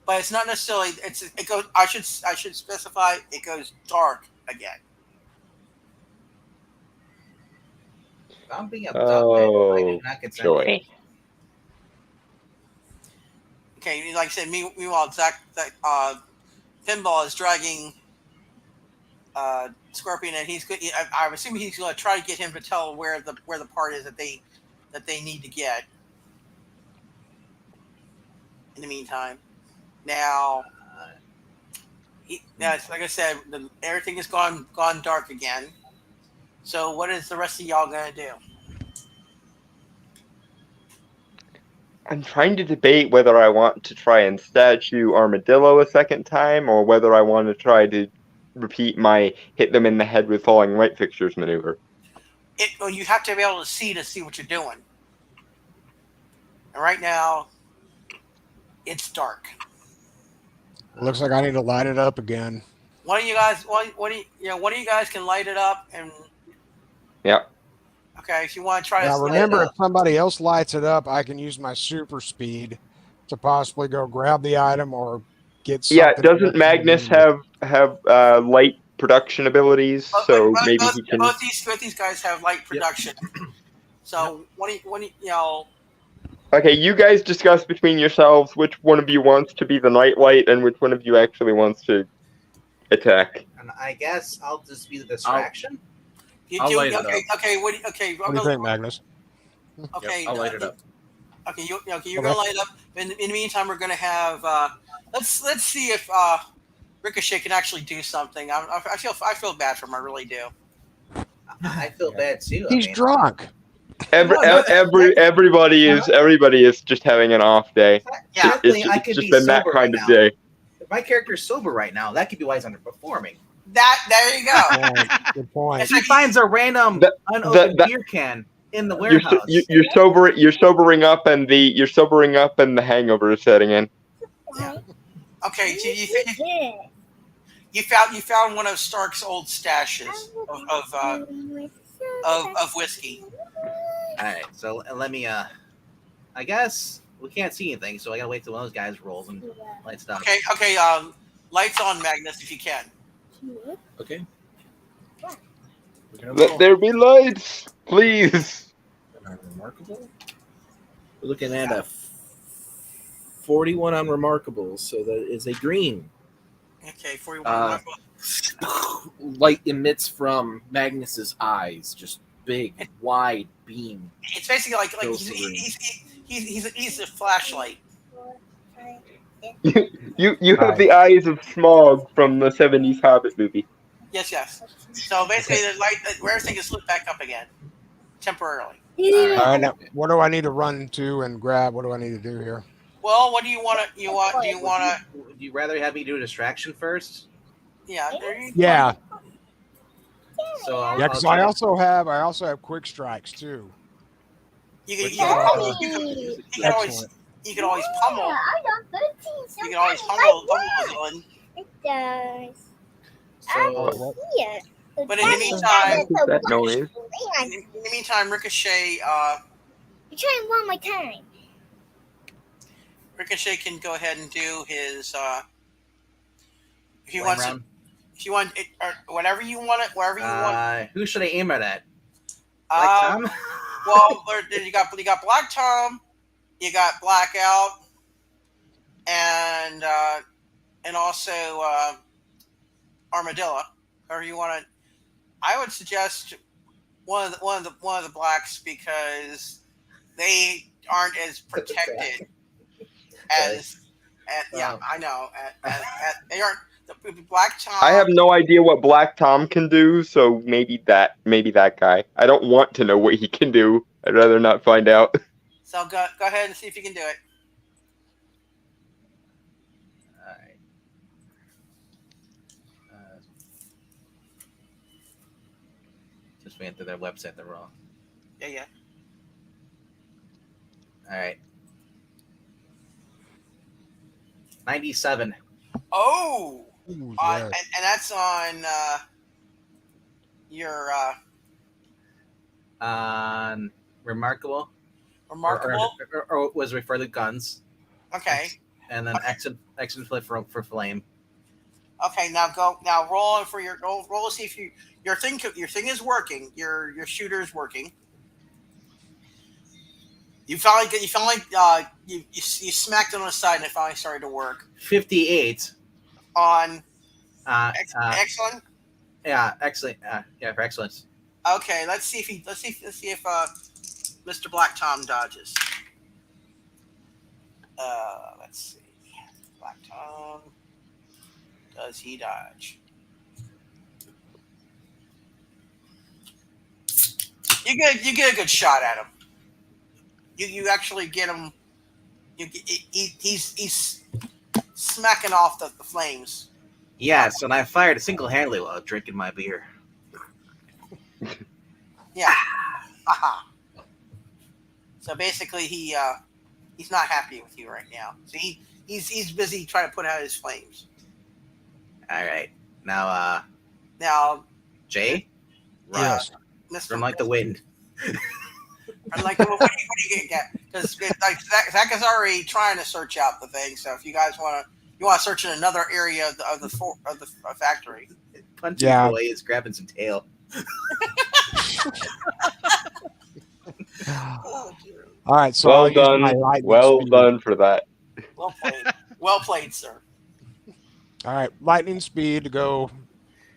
but it's not necessarily. It goes. I should specify. It goes dark again. I'm being Oh, joy. Okay, like I said, meanwhile, Pinball is dragging Scorpion, and he's good. I'm assuming he's going to try to get him to tell where the part is that they need to get. In the meantime, now, like I said, everything has gone dark again. So, what is the rest of y'all going to do? I'm trying to debate whether I want to try and statue Armadillo a second time, or whether I want to try to repeat my hit them in the head with falling light fixtures maneuver. Well, you have to be able to see what you're doing. And right now, it's dark. Looks like I need to light it up again. One of you guys, one of you guys can light it up, and yeah. Okay, if you want to try now to remember, if somebody else lights it up, I can use my super speed to possibly go grab the item or get something. Yeah, doesn't Magnus have light production abilities? So maybe he can. Both these guys have light production. Yep. So Okay, you guys discuss between yourselves which one of you wants to be the nightlight and which one of you actually wants to attack. And I guess I'll just be the distraction. I'll light it up. Okay. What do you think, Magnus? Okay, yep, I'll light it up. Okay, you're gonna light it up. In the meantime, we're gonna have let's see if Ricochet can actually do something. I feel bad for him. I really do. I feel bad too. He's drunk. Everybody is just having an off day. Yeah, it's just been that kind of day. If my character's sober right now, that could be why he's underperforming. There you go. Good point. If he finds a random unopened beer can in the warehouse, you're sobering up, and the hangover is setting in. Yeah. Okay, so you found one of Stark's old stashes of whiskey. All right, so let me. I guess we can't see anything, so I gotta wait till one of those guys rolls and lights it up. Okay. Lights on, Magnus, if you can. Okay. Let there be lights, please. Remarkable. We're looking at a 41 on remarkable, so that is a green. Okay, 41. Light emits from Magnus's eyes, just big, wide beam. It's basically like he's a flashlight. You have the eyes of Smaug from the 70s Hobbit movie. Yes. So basically, the light, everything is lit back up again, temporarily. All right, now, what do I need to run to and grab? What do I need to do here? Well, what do you want to? Do you rather have me do a distraction first? Yeah. Yeah. So because I also have quick strikes too. You can always pummel. You can always pummel the villain. It does. So, but in the meantime, that noise. In the meantime, Ricochet. You're trying one more time. Ricochet can go ahead and do his. If you want it, or whatever you want it, wherever you want. Who should I aim it at? Tom? Well, you got Black Tom, you got Blackout, and also Armadillo. Or you want to? I would suggest one of the blacks because they aren't as protected as yeah, I know. They aren't. The Black Tom. I have no idea what Black Tom can do, so maybe that guy. I don't want to know what he can do. I'd rather not find out. So go ahead and see if you can do it. Just went to their website. They're wrong. Yeah. All right. 97. Oh, Ooh, and yes. that's on your Remarkable. remarkable. Or was referred to guns. Okay. And then Okay. X and flip for flame. Okay, now go. Now roll for your roll to see if your thing is working. Your shooter is working. You smacked it on the side and it finally started to work. 58. On excellent. Yeah, excellent. Yeah, for excellence. Okay, let's see if Mr. Black Tom dodges. Let's see. Black Tom. Does he dodge? You get a good shot at him. You actually get him. He's smacking off the flames. Yes, and I fired single-handedly while drinking my beer. Yeah. Aha. So basically, he's not happy with you right now. So he's busy trying to put out his flames. All right, now Jay, Yes. Run like the wind. I'm like, well, what do you get? Because like Zach is already trying to search out the thing. So if you guys want to search in another area of the factory. Punching boy is grabbing some tail. All right, so well I'll use done. my lightning Well speed. done for that. Well played. Well played, sir. All right, lightning speed to go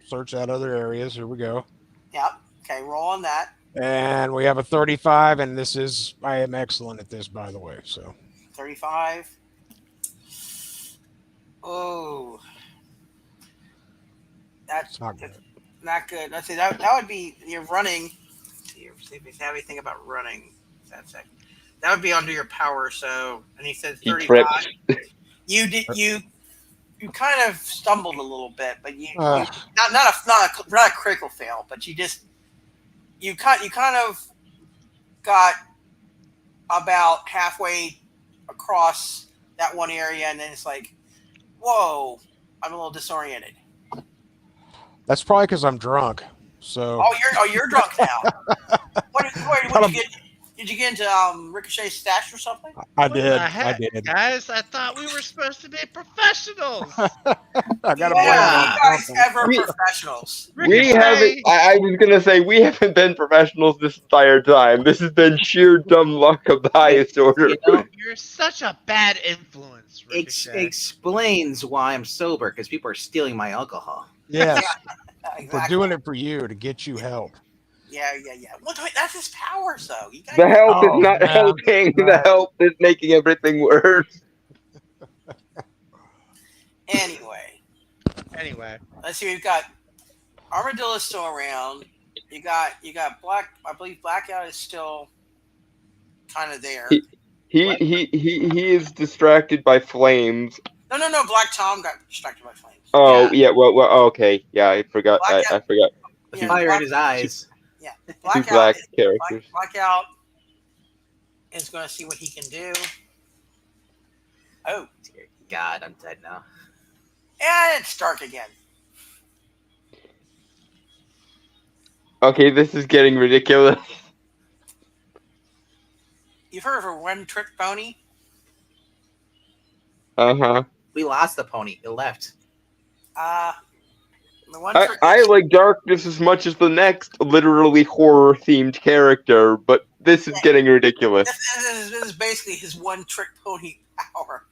search out other areas. Here we go. Yep. Okay, roll on that. And we have a 35, and I am excellent at this, by the way. So 35. Oh, that's not good. Not good. Let's see. That would be you're running. See if we have anything about running. That would be under your power. So, and he said 35. You kind of stumbled a little bit, but not a critical fail, but you kind of got about halfway across that one area, and then it's like, whoa, I'm a little disoriented. That's probably because I'm drunk. So you're drunk now. What did you get? Did you get into Ricochet's stash or something? I did. Guys, I thought we were supposed to be professionals. I got to blame you guys ever professionals. We haven't. I was gonna say we haven't been professionals this entire time. This has been sheer dumb luck of the highest order. You're such a bad influence. Explains why I'm sober, because people are stealing my alcohol. Yes, exactly. We're doing it for you to get you help. Yeah. Well, that's his powers, though. The help is not helping. The help is making everything worse. Anyway, let's see. We've got Armadillo still around. You got Black. I believe Blackout is still kind of there. He is distracted by flames. No. Black Tom got distracted by flames. Oh yeah. Well. Okay. Yeah. I forgot. I forgot. Fire in his eyes. Yeah. Two black characters. Blackout is going to see what he can do. Oh dear God, I'm dead now. And it's dark again. Okay, this is getting ridiculous. You've heard of a one-trick pony? Uh-huh. We lost the pony. It left. I like darkness as much as the next literally horror-themed character, but this is getting ridiculous. This is basically his one-trick pony power.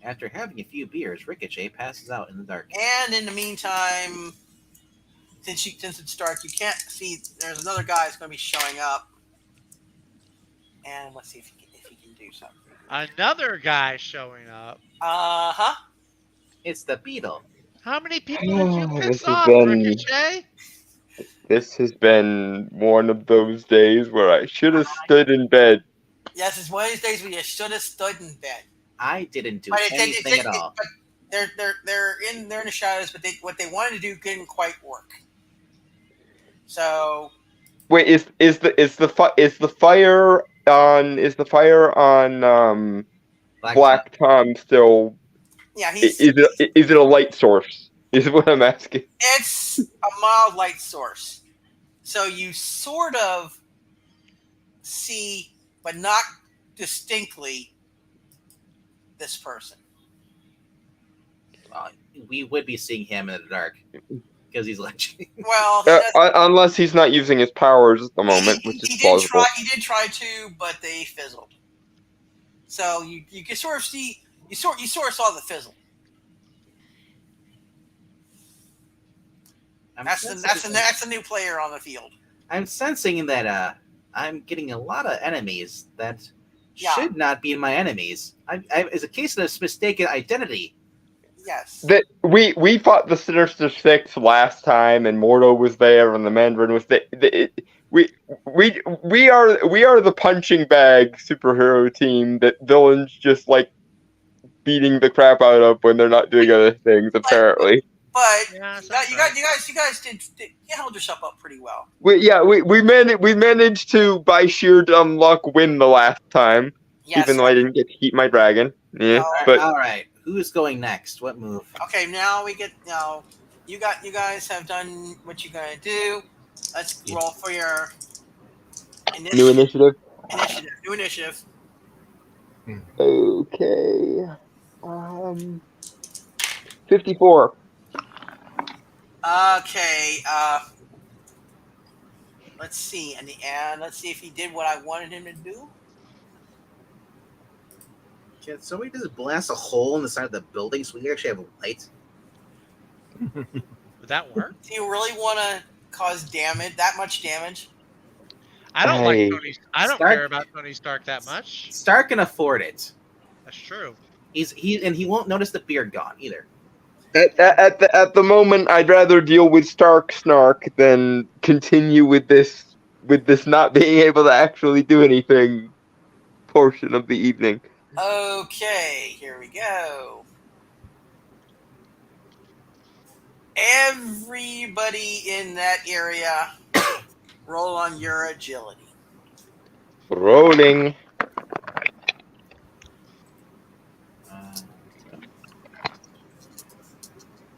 After having a few beers, Ricochet passes out in the dark. And in the meantime, since it's dark, you can't see. There's another guy that's going to be showing up. And let's see if he can do something. Another guy showing up. Uh-huh. It's the Beetle. How many people did you piss off, Ricochet? This has been one of those days where I should have stood in bed. Yes, it's one of these days where you should have stood in bed. I didn't do anything at all. But they're in the shadows, but what they wanted to do didn't quite work. So wait, is the fire on Black Tom still? yeah, Is it a light source? Is what I'm asking. it's a mild light source. So you sort of see, but not distinctly, this person. We would be seeing him in the dark because he's like. Well, unless he's not using his powers at the moment, which is plausible. He did try to, but they fizzled. So you can sort of see, you sort of saw the fizzle. That's the new player on the field. I'm sensing that I'm getting a lot of enemies that should not be my enemies. It's a case of this mistaken identity. Yes. That we fought the Sinister Six last time, and Mordo was there, and the Mandarin was there. We are the punching bag superhero team that villains just like beating the crap out of when they're not doing other things. Apparently. But you guys did you held yourself up pretty well. We managed to, by sheer dumb luck, win the last time. Yes, even though I didn't get to keep my dragon. Yeah, all right. Who's going next? What move? Okay, now you guys have done what you're gonna do. Let's roll for your new initiative. New initiative. Okay. 54. Okay, let's see. In the end, let's see if he did what I wanted him to do. Can somebody just blast a hole in the side of the building so we actually have a light? Would that work? Do you really want to cause damage? That much damage? I don't like Tony. I don't care about Tony Stark that much. Stark can afford it. That's true. He won't notice the beard gone either. At the moment, I'd rather deal with Stark Snark than continue with this not being able to actually do anything portion of the evening. Okay, here we go. Everybody in that area, roll on your agility. Rolling.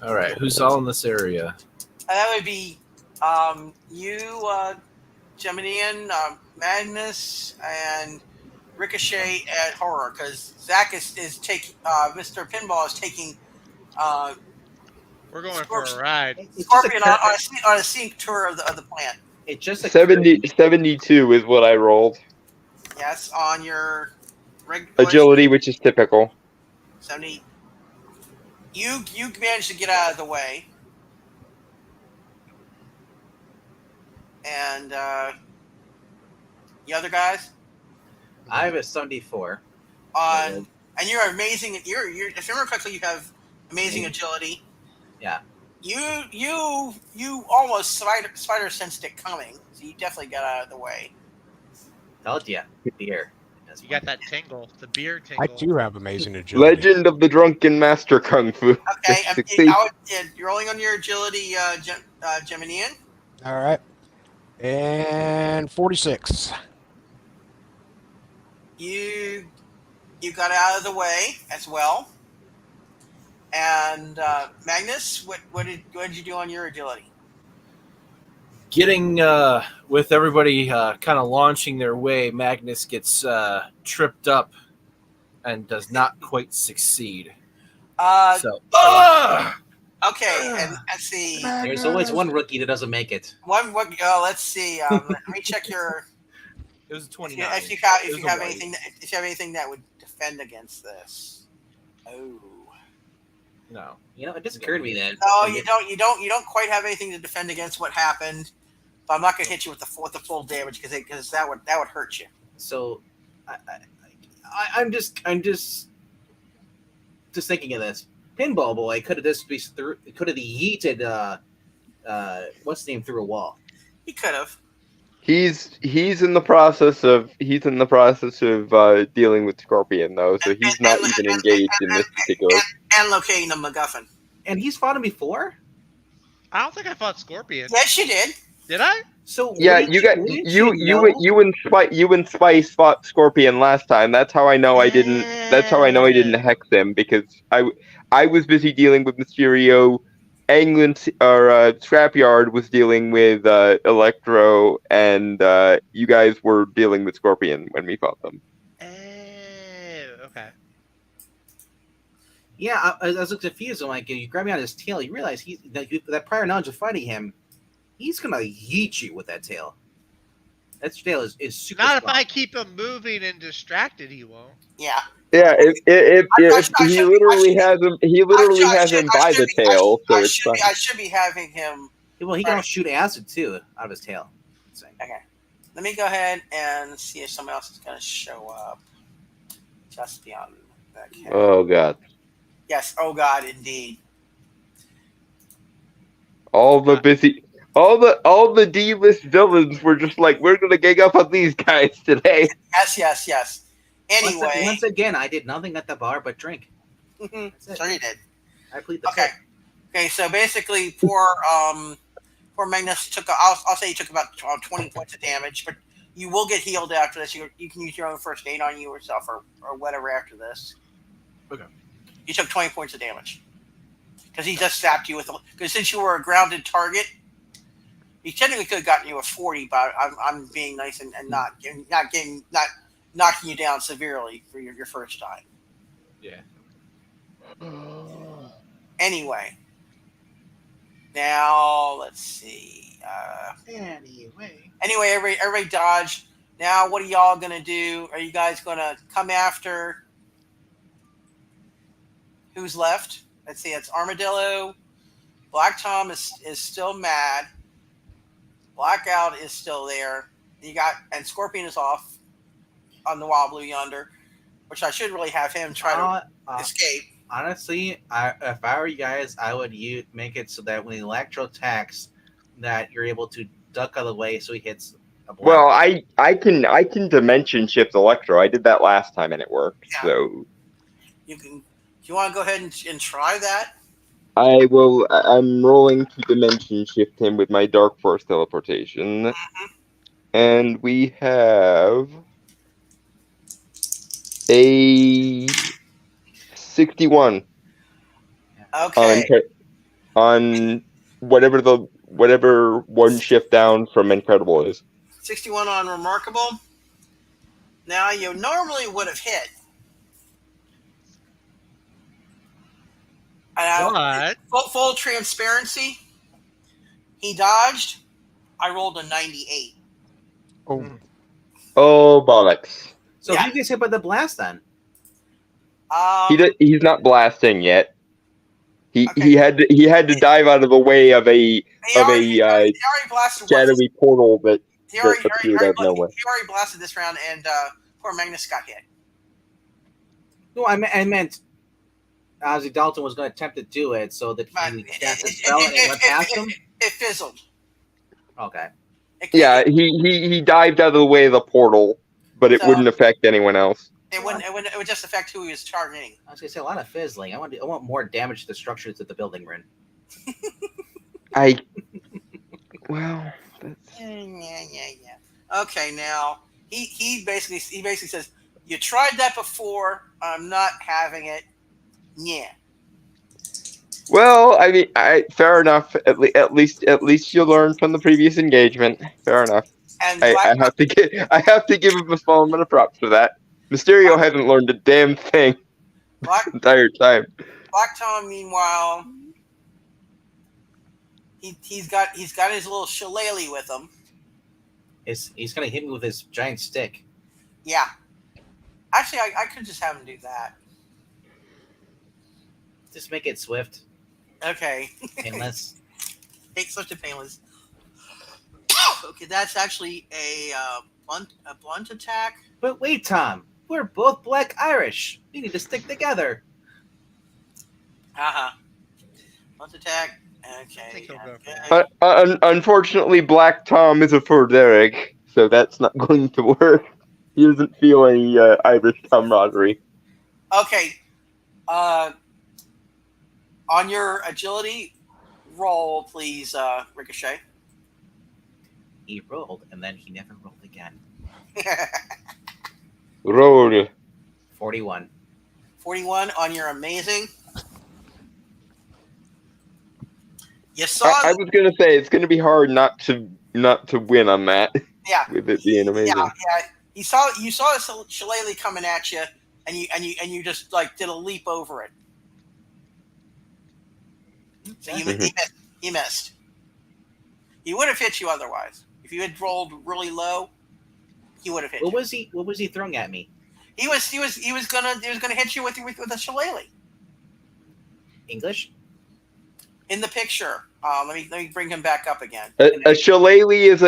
All right, who's all in this area? That would be you, Geminian, Magnus, and Ricochet at Horror, because Zach is taking Mr. Pinball is taking. We're going for a ride. Scorpion on a scenic tour of the plant. It just 72 is what I rolled. Yes, on your agility, which is typical. 70. You managed to get out of the way, and the other guys. I have a 74. And you're amazing. You're if you remember correctly, you have amazing agility. Yeah. You almost spider sensed it coming, so you definitely got out of the way. Told you, beer. You got that tingle, the beer tingle. I do have amazing agility. Legend of the Drunken Master Kung Fu. Okay, you're rolling on your agility, Geminian. All right. And 46. You got out of the way as well. And Magnus, what did you do on your agility? Getting with everybody kind of launching their way, Magnus gets tripped up and does not quite succeed. Okay, and let's see. There's always one rookie that doesn't make it. Let's see. Let me check your. It was 29. If you have anything that would defend against this. Oh. No. It just occurred to me that. No, you don't quite have anything to defend against what happened. But I'm not going to hit you with the full damage because that would hurt you. So, I'm just thinking of this. Pinball Boy could have yeeted what's his name through a wall. He could have. He's in the process of dealing with Scorpion though, so he's not even engaged in this particular. And locating the MacGuffin. And he's fought him before? I don't think I fought Scorpion. Yes, you did. Did I? So Yeah, wouldn't you got wouldn't you and Spice fought Scorpion last time. That's how I know I didn't. That's how I know I didn't hex him because I was busy dealing with Mysterio. England or Scrapyard was dealing with Electro, and you guys were dealing with Scorpion when we fought them. Oh, okay. Yeah, I was confused. I'm like, you grab me on his tail. You realize that prior knowledge of fighting him, he's gonna yeet you with that tail. That tail is super Not strong. if I keep him moving and distracted, he won't. Yeah. Yeah, if he literally has him by the tail, so it's fine. I should be having him. Well, he can also shoot acid too out of his tail. Okay. Let me go ahead and see if someone else is going to show up. Just beyond that. Oh god. Yes. Oh god, indeed. All the D-list villains were just like, we're gonna gang up on these guys today. Yes. Anyway. Once again, I did nothing at the bar but drink. Sure you did. I plead the fifth. Okay, so basically poor Magnus took I'll say he took about 20 points of damage, but you will get healed after this. You can use your own first aid on you yourself or whatever after this. Okay. You took 20 points of damage. Because he just zapped you because since you were a grounded target, he technically could have gotten you a 40, but I'm being nice and not knocking you down severely for your first time. Yeah. Anyway, now let's see. Anyway, everybody dodge. Now, what are y'all gonna do? Are you guys gonna come after? Who's left? Let's see. It's Armadillo. Black Tom is still mad. Blackout is still there. And Scorpion is off on the Wild Blue yonder, which I should really have him try to escape. Honestly, if I were you guys, I would make it so that when the Electro attacks, that you're able to duck out of the way so he hits a black. Well, I can dimension shift Electro. I did that last time and it worked. Yeah. So you can. You want to go ahead and try that? I will. I'm rolling to dimension shift him with my Dark Force teleportation, and we have a 61. Okay. On whatever one shift down from Incredible is. 61 on Remarkable. Now you normally would have hit. Full transparency. He dodged. I rolled a 98. Oh bollocks! So who gets hit by the blast then? He's not blasting yet. He had to dive out of the way of a shadowy portal that appeared out of nowhere. He already blasted this round, and poor Magnus got hit. No, I meant Ozzy Dalton was going to attempt to do it, so that he cast a spell and it went past him. It fizzled. Okay. Yeah, he dived out of the way of the portal, but it wouldn't affect anyone else. It would just affect who he was targeting. I was going to say a lot of fizzling. I want more damage to the structures of the building we're in. Well, that's... Yeah. Okay, now he basically says, "You tried that before. I'm not having it." Yeah. Well, I mean, fair enough. At least you learned from the previous engagement. Fair enough. And I have to give him a small amount of props for that. Mysterio hasn't learned a damn thing the entire time. Black Tom, meanwhile, he's got his little shillelagh with him. He's gonna hit me with his giant stick. Yeah. Actually, I could just have him do that. Just make it swift. Okay. Painless. Take swift and painless. Okay, that's actually a blunt attack. But wait, Tom. We're both Black Irish. We need to stick together. Blunt attack. Okay. Unfortunately, Black Tom is a Frederick, so that's not going to work. He doesn't feel any Irish camaraderie. Okay. On your agility roll, please, Ricochet. he rolled, and then he never rolled again. Roll. 41. 41 on your amazing. You saw. I was gonna say it's gonna be hard not to win on that. Yeah. With it being amazing. Yeah. You saw the shillelagh coming at you, and you just like did a leap over it. So he missed. He would have hit you otherwise. If you had rolled really low, he would have hit you. What was he throwing at me? He was gonna hit you with a shillelagh. English? In the picture, let me bring him back up again. A shillelagh is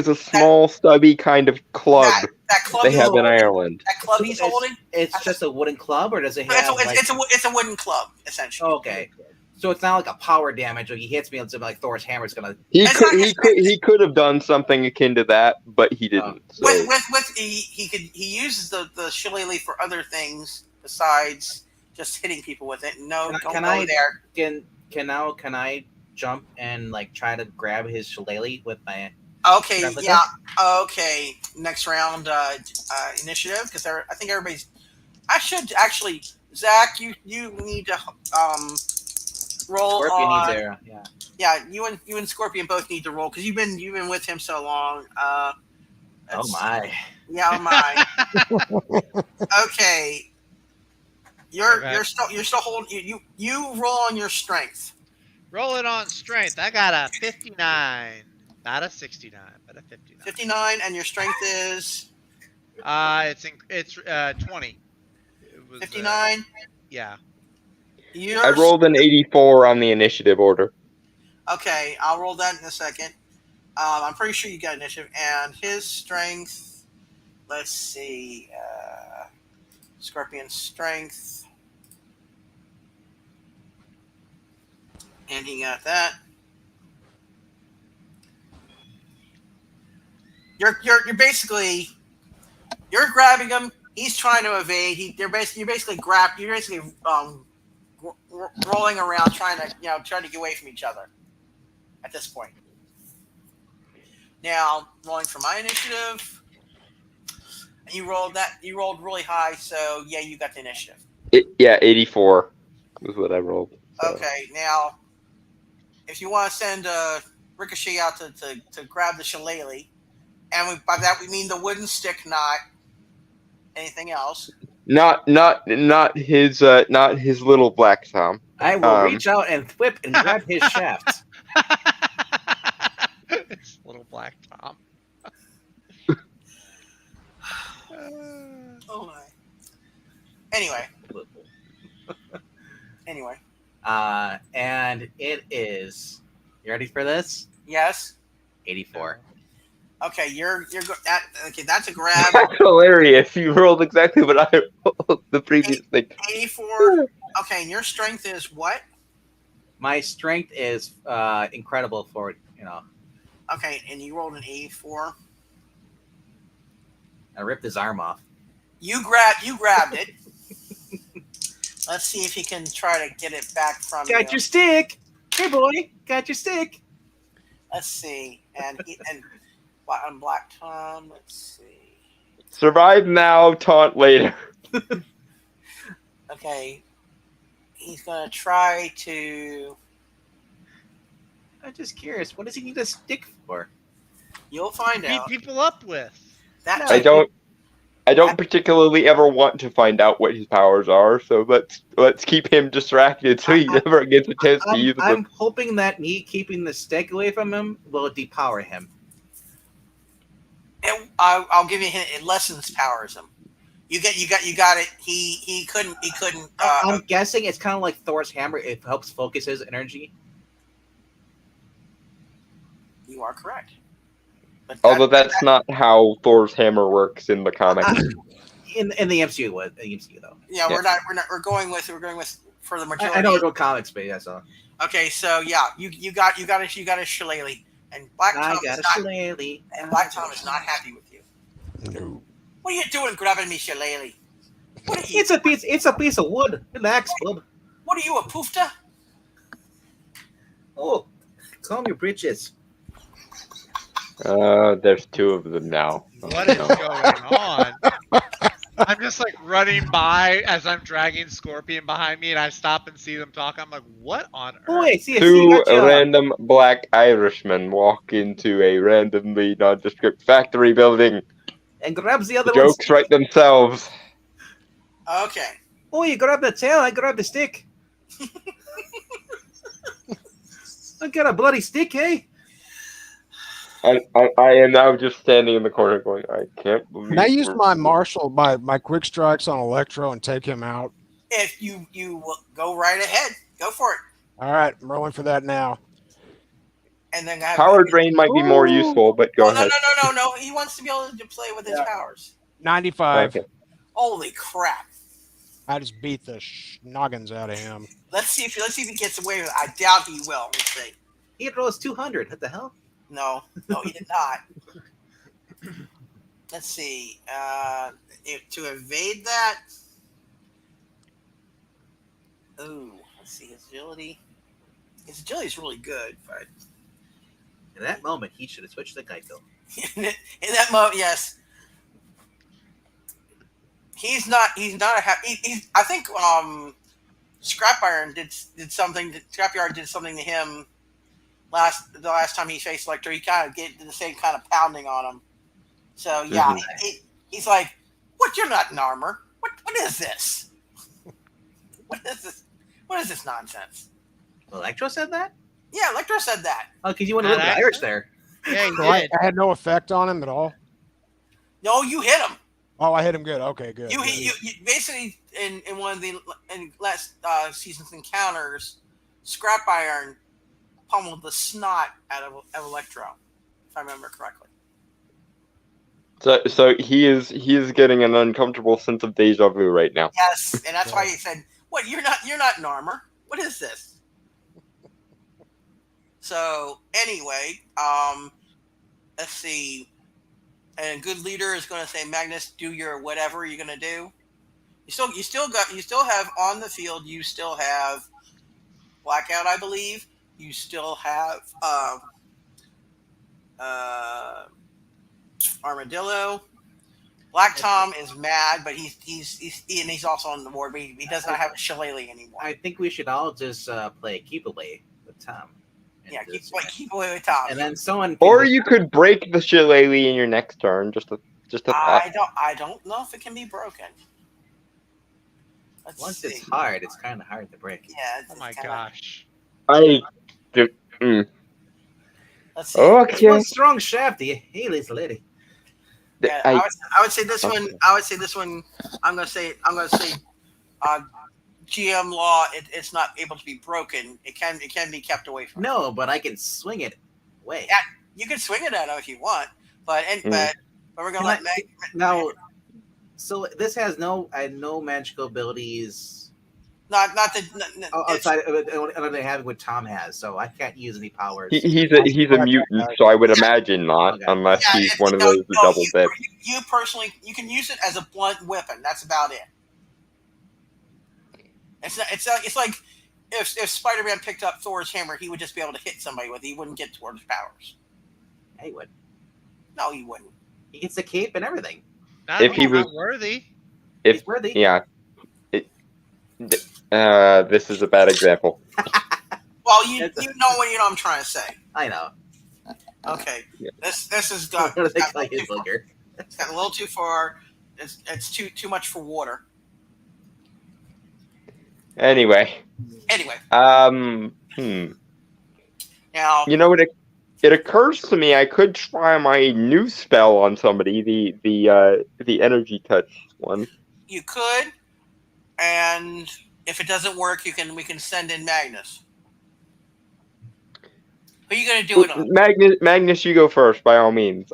a small stubby kind of club that club they have in Ireland. That club he's holding. It's just a wooden club, or does it have? It's a wooden club essentially. Okay, so it's not like a power damage. Like he hits me, and something like Thor's hammer's gonna. He could have done something akin to that, but he didn't. So. He uses the shillelagh for other things besides just hitting people with it. No, don't go there. Can I jump and like try to grab his shillelagh with my? Okay, yeah. Okay, next round initiative because I think everybody's. I should actually, Zach. You need to roll. Scorpion needs there. Yeah. Yeah, you and Scorpion both need to roll because you've been with him so long. Oh my. Yeah, oh my. Okay. You're still holding you roll on your strength. Rolling on strength. I got a 59. Not a 69, but a 59. 59 and your strength is it's 20. It was 59? Yeah. I rolled an 84 on the initiative order. Okay, I'll roll that in a second. I'm pretty sure you got initiative and his strength, let's see, Scorpion's strength. And he got that. You're basically grabbing him. He's trying to evade. You're basically rolling around trying to get away from each other. At this point. Now rolling for my initiative. And you rolled really high, so yeah, you got the initiative. 84 was what I rolled. So. Okay, now if you want to send Ricochet out to grab the shillelagh, and by that we mean the wooden stick, not anything else. Not his little black Tom. I will reach out and whip and grab his shaft. It's little black Tom. Oh my. Anyway. And it is. You ready for this? Yes. 84. Okay, that's a grab. That's hilarious. You rolled exactly what I rolled the previous thing. 84. Okay, and your strength is what? My strength is incredible for Okay, and you rolled an 84. I ripped his arm off. You grabbed it. Let's see if he can try to get it back from you. Got your stick. Hey boy, got your stick. Let's see. And Black Tom, let's see. Survive now, taunt later. Okay. He's gonna try to. I'm just curious. What does he need a stick for? You'll find Beat out. people up with. I don't particularly ever want to find out what his powers are, so let's keep him distracted so he never gets a chance to use them. I'm hoping that me keeping the stick away from him will depower him. I'll give you a hint. It lessens powerism. You got it. He couldn't. I'm guessing it's kind of like Thor's hammer. It helps focus his energy. You are correct. Although that's not how Thor's hammer works in the comics. In the MCU, though. Yeah, we're going with for the majority. I know we're going comics, but yeah, so. Okay, so yeah, you got a shillelagh, and Black Tom is not happy with you. No. What are you doing, grabbing me shillelagh? What are you? It's a piece of wood. Relax, bub. What are you, a poofta? Oh, calm your britches. There's two of them now. What is going on? I'm just like running by as I'm dragging Scorpion behind me, and I stop and see them talk. I'm like, what on earth? Boy, see, Two gotcha. random black Irishmen walk into a randomly nondescript factory building. And grabs the The other one. jokes write themselves. Okay. Oh, you grab the tail, I grab the stick. I got a bloody stick, eh? I am now just standing in the corner going, I can't believe. Can I use my martial, my quick strikes on Electro and take him out? If you go right ahead, go for it. All right, I'm rolling for that now. And then I have Power drain might be more useful, but go ahead. No. He wants to be able to play with his powers. 95. Okay. Holy crap! I just beat the noggins out of him. Let's see if he gets away with it. I doubt he will. We'll see. He rolls 200. What the hell? No, he did not. Let's see. To evade that. Ooh, let's see his agility. His agility is really good, but in that moment, he should have switched to Geico. in that moment, yes. He's not a happy. I think Scrap Iron did something. Scrapyard did something to him the last time he faced Electro. He kind of did the same kind of pounding on him. So yeah, he's like, "What? You're not in armor. What is this? What is this? What is this nonsense?" Electro said that? Yeah, Electro said that. Oh, because you went a little bit Irish there. Yeah, he So did. I had no effect on him at all. No, you hit him. Oh, I hit him good. Okay, good. You basically in one of the last season's encounters, Scrap Iron pummeled the snot out of Electro, if I remember correctly. So he is getting an uncomfortable sense of deja vu right now. Yes, and that's why he said, "What? You're not in armor. What is this?" So anyway, let's see. And good leader is going to say, "Magnus, do your whatever you're going to do." You still have on the field. You still have Blackout, I believe. You still have Armadillo. Black Tom is mad, but he's also on the board. But he does not have a shillelagh anymore. I think we should all just play keep away with Tom. Yeah, keep away with Tom. And then someone. Or you could break the shillelagh in your next turn. Just a thought. I don't know if it can be broken. Once it's hard, it's kind of hard to break. Yeah. Oh my gosh. I. Let's see. Okay. One strong shaft, hey, this lady. Yeah, I would say this one. I would say this one. I'm gonna say. GM law. It's not able to be broken. It can be kept away from. No, but I can swing it away. Yeah, you can swing it at him if you want, but we're gonna let Meg. Now. So this has no magical abilities. Not outside other than having what Tom has, so I can't use any powers. He's a mutant, so I would imagine not, unless he's one of those who double dip. You personally, you can use it as a blunt weapon. That's about it. It's like if Spider-Man picked up Thor's hammer, he would just be able to hit somebody with it. He wouldn't get towards powers. He would. No, he wouldn't. He gets the cape and everything. If he was worthy. He's worthy. Yeah. This is a bad example. Well, you know what I'm trying to say. I know. Okay. Yeah. This has got. What do they call you, booger? It's got a little too far. It's too much for water. Anyway. Now, you know what? It occurs to me I could try my new spell on somebody, the energy touch one. You could, and if it doesn't work, we can send in Magnus. Who are you gonna do it on? Magnus, you go first by all means.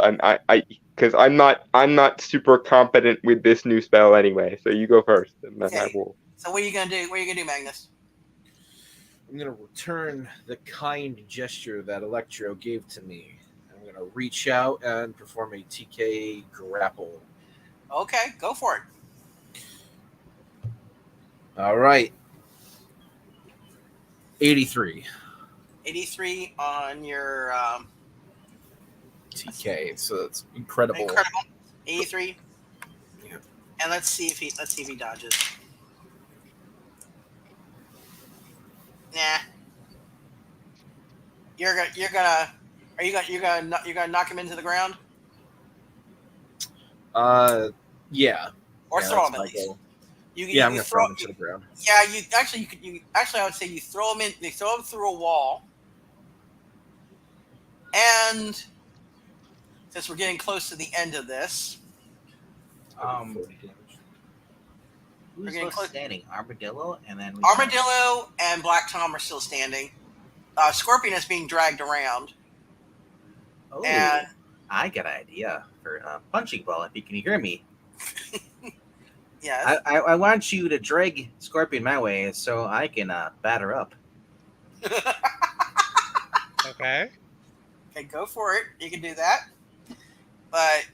Because I'm not super competent with this new spell anyway. So you go first, and then I will. So what are you gonna do? What are you gonna do, Magnus? I'm going to return the kind gesture that Electro gave to me. I'm going to reach out and perform a TK grapple. Okay, go for it. All right. 83. 83 on your TK. So it's incredible. Incredible. 83. Yeah. And let's see if he dodges. Nah. You're gonna knock him into the ground Yeah. or Yeah, throw that's him at my least. goal. You Yeah, I'm you gonna throw him to the ground. Yeah, I would say you throw him through a wall. And since we're getting close to the end of this, who's getting still close. standing? Armadillo, and then Armadillo and Black Tom are still standing. Scorpion is being dragged around. Oh, And I got an idea for a punching ball. If you can hear me, yes. I want you to drag Scorpion my way so I can batter up. Okay. Okay, go for it. You can do that. But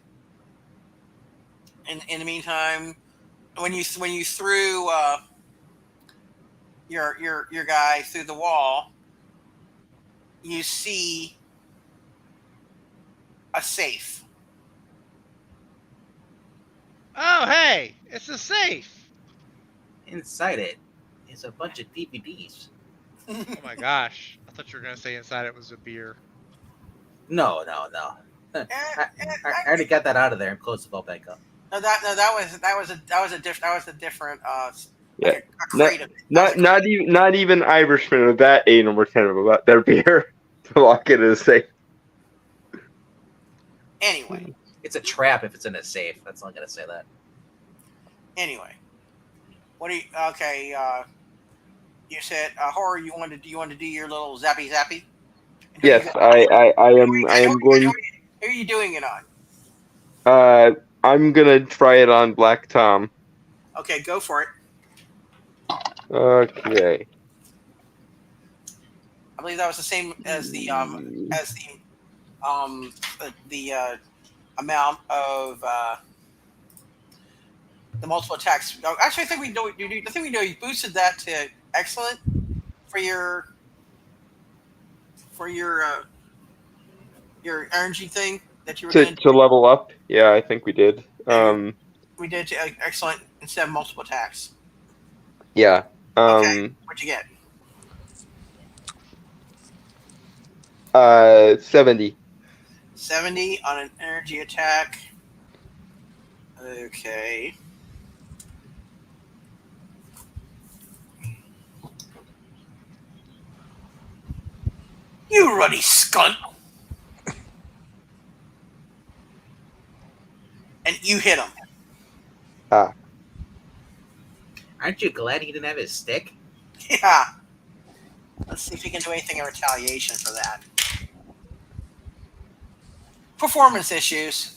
in the meantime, when you threw your guy through the wall, you see a safe. Oh, hey, it's a safe. Inside it is a bunch of DVDs. Oh my gosh, I thought you were gonna say inside it was a beer. No. I already got that out of there and closed the vault back up. No, that was a different Yeah. a crate of it. Not even Irishmen with that anal retentive about their beer to lock it in a safe. Anyway, It's a trap if it's in a safe. That's all I'm gonna say that. what do you? Okay, you said horror. You want to do your little zappy? And Yes, I am going. Who are you doing it on? I'm gonna try it on Black Tom. Okay, go for it. Okay. I believe that was the same as the amount of the multiple attacks. Actually, I think we know. I think we know you boosted that to excellent for your energy thing that you were going To level up. Yeah, I think we did. We did to excellent instead of multiple attacks. Yeah. Okay, what'd you get? 70. 70 on an energy attack. Okay. You ruddy skunt. And you hit him. Ah. Aren't you glad he didn't have his stick? Yeah. Let's see if he can do anything in retaliation for that. Performance issues.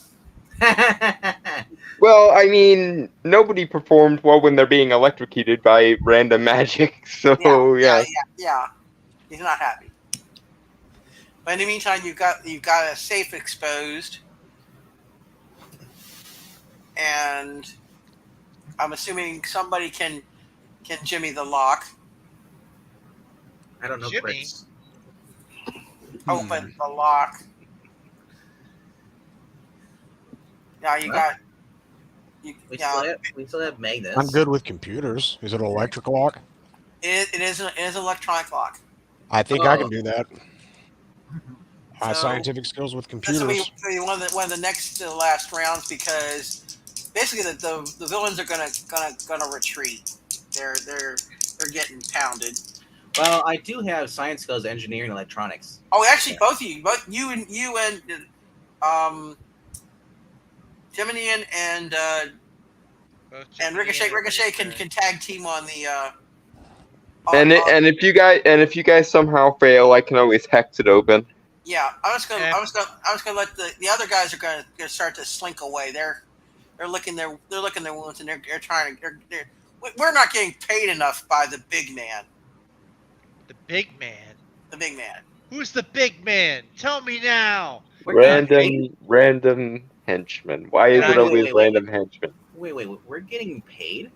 Well, I mean, nobody performed well when they're being electrocuted by random magic, so yeah. He's not happy. But in the meantime, you've got a safe exposed, and I'm assuming somebody can jimmy the lock. I don't know, Jimmy? Chris. Open the lock. Now you got. We still have magnets. I'm good with computers. Is it an electric lock? It is an electronic lock. I think I can do that. My So, scientific skills with This will computers. be one of the next to the last rounds because basically the villains are gonna retreat. They're getting pounded. Well, I do have science skills, engineering, and electronics. Oh, actually, both of you, Jiminy and Ricochet can tag team on the. And if you guys somehow fail, I can always hex it open. Yeah, I was gonna let the other guys are gonna start to slink away. They're licking their wounds and they're trying to. We're not getting paid enough by the big man. The big man? The big man. Who's the big man? Tell me now. Random henchmen. Why is it always random henchmen? Wait, we're getting paid?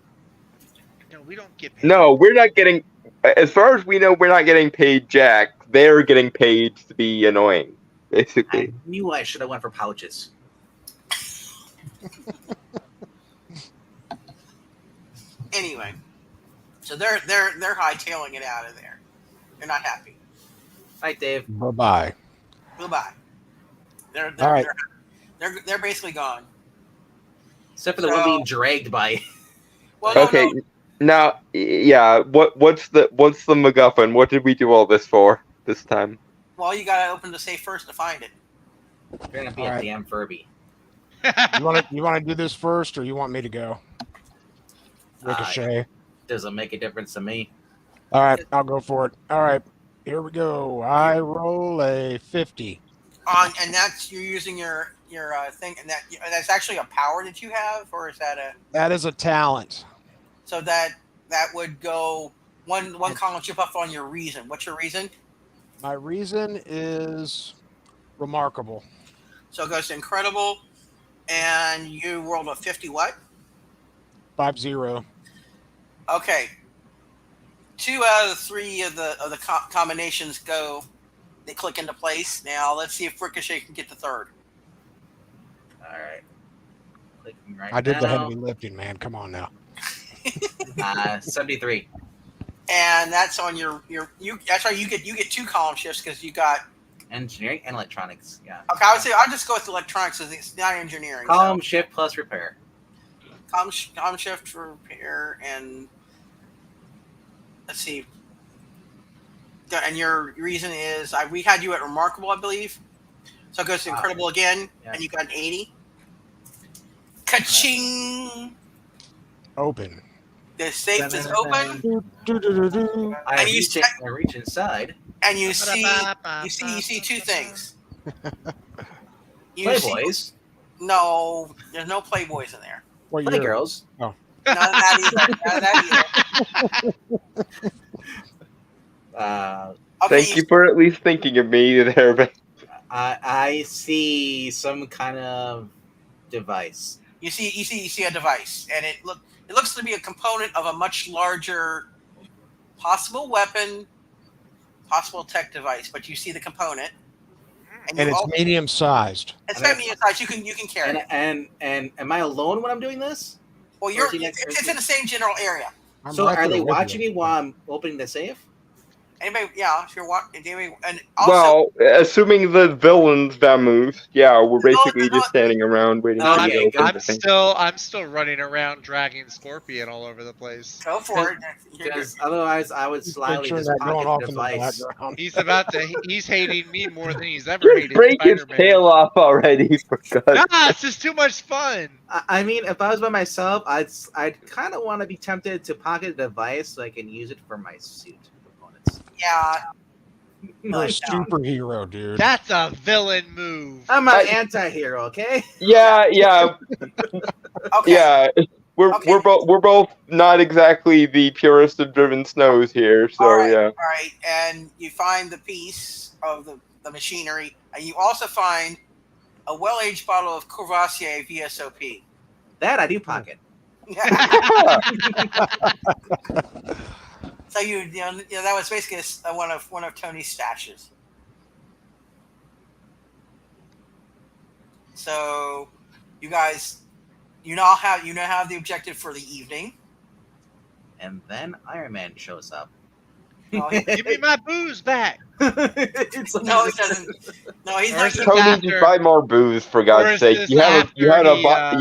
No, we don't get paid. No, we're not getting. As far as we know, we're not getting paid jack. They're getting paid to be annoying. basically. I knew I should have went for pouches. Anyway, so they're hightailing it out of there. They're not happy. Right, Dave. Bye-bye. Goodbye. They're All right. they're basically gone. Except for the So- one being dragged by. Well, no, Okay, no, now, yeah, what's the MacGuffin? What did we do all this for this time? well, you gotta open the safe first to find it. You're gonna be All a right. damn Furby. You want to do this first, or you want me to go? Ricochet. Doesn't make a difference to me. All right, I'll go for it. All right, here we go. I roll a 50. And that's you're using your thing, and that's actually a power that you have, or is that a That is a talent. so that would go one column chip up on your reason. What's your reason? My reason is remarkable. So it goes to incredible, and you rolled a 50. What? 5-0. Okay. 2 out of the 3 of the combinations go. They click into place. Now let's see if Ricochet can get the third. All right. Clicking right I did the now. heavy lifting, man. Come on now. 73. And that's on your that's right. You get 2 column shifts because you got. Engineering and electronics. Yeah. Okay, I would say I'll just go with electronics because it's not engineering. Column shift plus repair. Column shift for repair and let's see. And your reason is we had you at remarkable, I believe. So it goes to incredible again, Yeah. and you got an 80. Ka-ching! Open. The safe is open, Do-do-do-do. I And you reach inside. and you see 2 things. You see- Playboys. no, there's no Playboys in there. What year? Playgirls. None of that either. None of that either. Okay, Thank you for at least thinking of me there, but I see some kind of device. You see a device, and it looks to be a component of a much larger possible weapon, possible tech device. But you see the component, And it's medium sized. It's not medium size. You can carry it. And am I alone when I'm doing this? Well, or is he next it's person? in the same general area. I'm So right are there they with watching you. me while I'm opening the safe? Anybody? Yeah, if you're watching, and also, well, assuming the villain's vamoose, yeah, we're basically no, just standing around waiting for Okay, you to open I'm the thing. still running around dragging Scorpion all over the place. go for it. Because otherwise, I would slyly Picturing just that going pocket off the in the device. background. He's hating me more than he's ever Just hated break his Spider-Man. tail off already, for God's Nah, it's just too much fun. I mean, if I was by myself, I'd kind of want to be tempted to pocket the device so I can use it for my suit components. Yeah, You're a superhero, dude. That's a villain move. I'm an anti-hero, okay? Yeah, okay. yeah. We're Okay. we're both not exactly the purest of driven snows here, so All right, yeah. all right, and you find the piece of the machinery, and you also find a well-aged bottle of Courvoisier VSOP. That I do pocket. So you know that was basically one of Tony's stashes. So you guys, you now have the objective for the evening. And then Iron Man shows up. No, Give me my booze back. It's like- no, he doesn't. No, he's Or not. is it Tony, after- just buy more booze, for or God's is sake. this You have after he,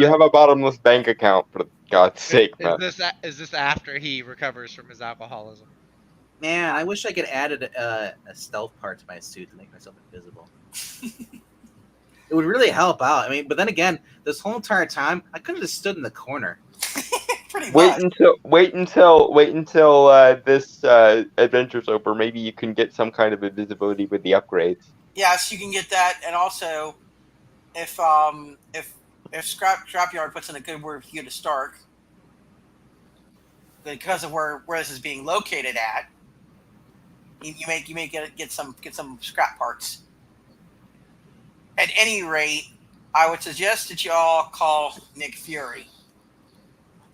you have a bottomless bank account, for God's sake, Is man. this after he recovers from his alcoholism? Man, I wish I could add a stealth part to my suit to make myself invisible. It would really help out. I mean, but then again, this whole entire time, I could have just stood in the corner. Pretty Wait much. until this adventure's over. Maybe you can get some kind of invisibility with the upgrades. Yes, you can get that, and also if Scrapyard puts in a good word for you to Stark, because of where this is being located at, you may get some scrap parts. At any rate, I would suggest that you all call Nick Fury.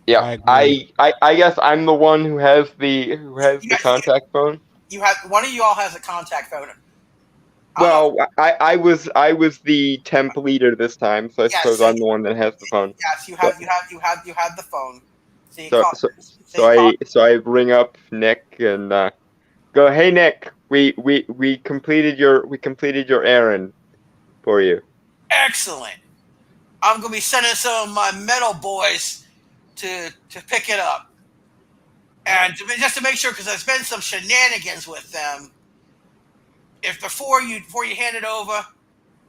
Yeah, I I guess I'm the one who has the Yeah. contact phone. You have one of you all has a contact phone. Well, I was the temp leader this time, so I Yes, suppose so I'm the one that has the phone. Yes, you had the phone. So you So call. so So you call. so I ring up Nick and go, hey Nick, we completed your errand for you. Excellent. I'm gonna be sending some of my metal boys to pick it up, and just to make sure, because there's been some shenanigans with them. If before you hand it over,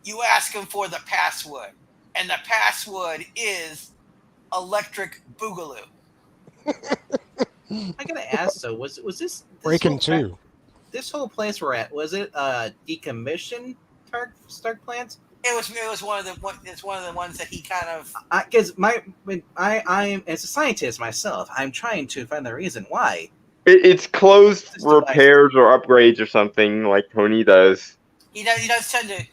you ask them for the password, and the password is Electric Boogaloo. I gotta ask though, was this Breaking two. this whole place we're at, was it decommissioned Stark plant? It was one of the ones that he kind of. Because I'm as a scientist myself, I'm trying to find the reason why. It's closed This device. repairs or upgrades or something like Tony does. He does tend to,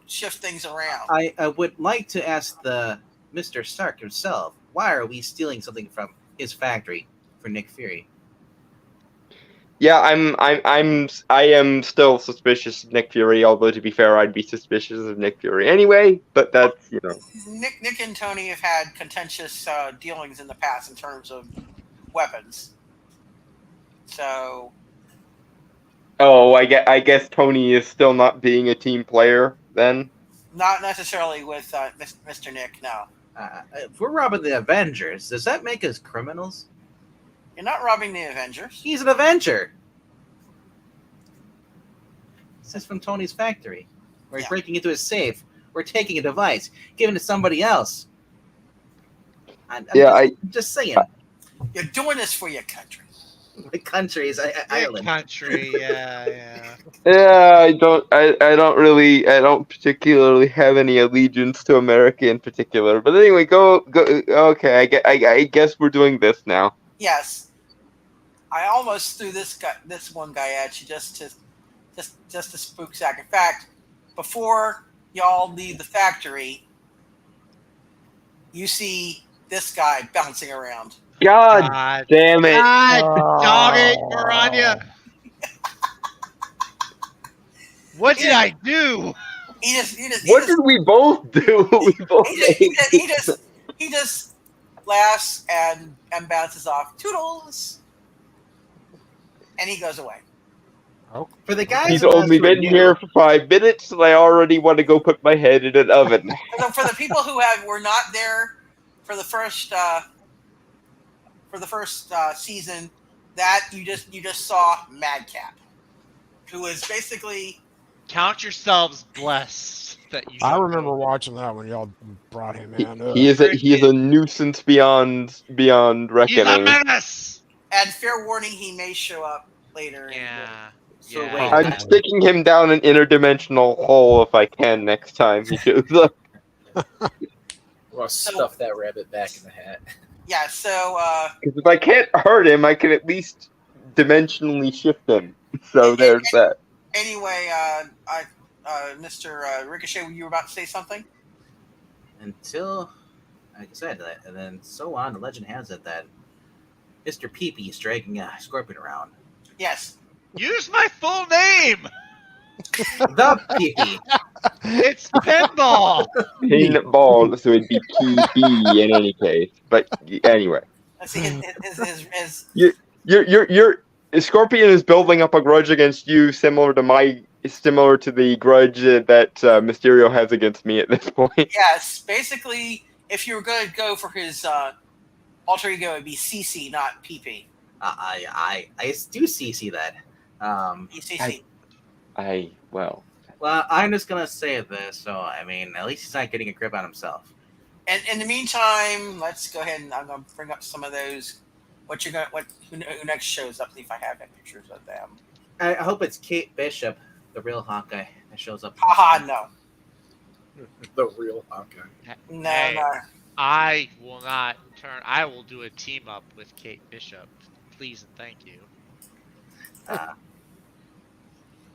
shift things around. I would like to ask the Mr. Stark himself, why are we stealing something from his factory for Nick Fury? Yeah, I am still suspicious of Nick Fury, although to be fair, I'd be suspicious of Nick Fury anyway, but that's, Nick and Tony have had contentious dealings in the past in terms of weapons. So. Oh, I guess Tony is still not being a team player then? Not necessarily with Mr. Nick, no. If we're robbing the Avengers, does that make us criminals? You're not robbing the Avengers. He's an Avenger. This is from Tony's factory. We're breaking into his safe. We're taking a device, giving it to somebody else. I'm just saying. You're doing this for your country. My country is Ireland. Country, yeah. Yeah, I don't particularly have any allegiance to America in particular. But anyway, go. Okay, I guess we're doing this now. Yes. I almost threw this one guy at you just to spook Zach. In fact, before y'all leave the factory, you see this guy bouncing around. God damn it! God, dog it, Maranya. What did I do? What did we both do? He just laughs and bounces off. Toodles. And he goes away. Oh, for the guys, he's only been here for 5 minutes, and I already want to go put my head in an oven. For the people who were not there for the first season, that you just saw Madcap, who is basically. Count yourselves blessed that you. I remember watching that when y'all brought him in. He is a nuisance beyond reckoning. He's a menace. And fair warning, he may show up later. Yeah. So yeah. wait, I'm sticking him down an interdimensional hole if I can next time he shows up. Well, stuff that rabbit back in the hat. Yeah, so. Because if I can't hurt him, I can at least dimensionally shift him. So there's that. Anyway, Mr. Ricochet, you were about to say something? Until, like I said, and then so on, the legend has it that Mr. Peepee is dragging a scorpion around. Yes. Use my full name. The Peepee. It's Pinball. Pinball, so it'd be PB in any case. But anyway. Let's see, Your Scorpion is building up a grudge against you, similar to the grudge that Mysterio has against me at this point. Yes, basically, if you were going to go for his alter ego, it'd be CC, not PP. I do see that. CC. Well, I'm just gonna say this. So I mean, at least he's not getting a grip on himself. And in the meantime, let's go ahead and I'm gonna bring up some of those. Who next shows up? See if I have any pictures of them. I hope it's Kate Bishop, the real Hawkeye, that shows up. Haha, no. The real Hawkeye. No, Hey, no. I will not turn. I will do a team up with Kate Bishop. Please and thank you.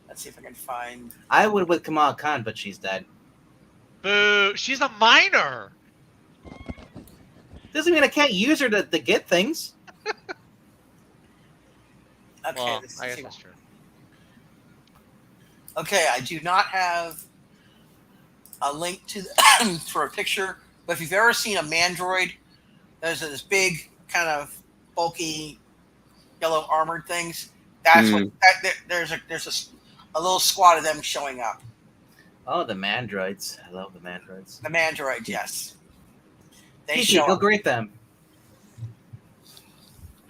Let's see if I can find. I would with Kamala Khan, but she's dead. Boo! She's a minor. Doesn't mean I can't use her to get things. Okay, Well, let's I guess see. that's true. Okay, I do not have a link to for a picture, but if you've ever seen a mandroid, there's this big kind of bulky yellow armored things. That's what there's a little squad of them showing up. Oh, the mandroids. I love the mandroids. The mandroids, yes. They Kiki, show go up. greet them.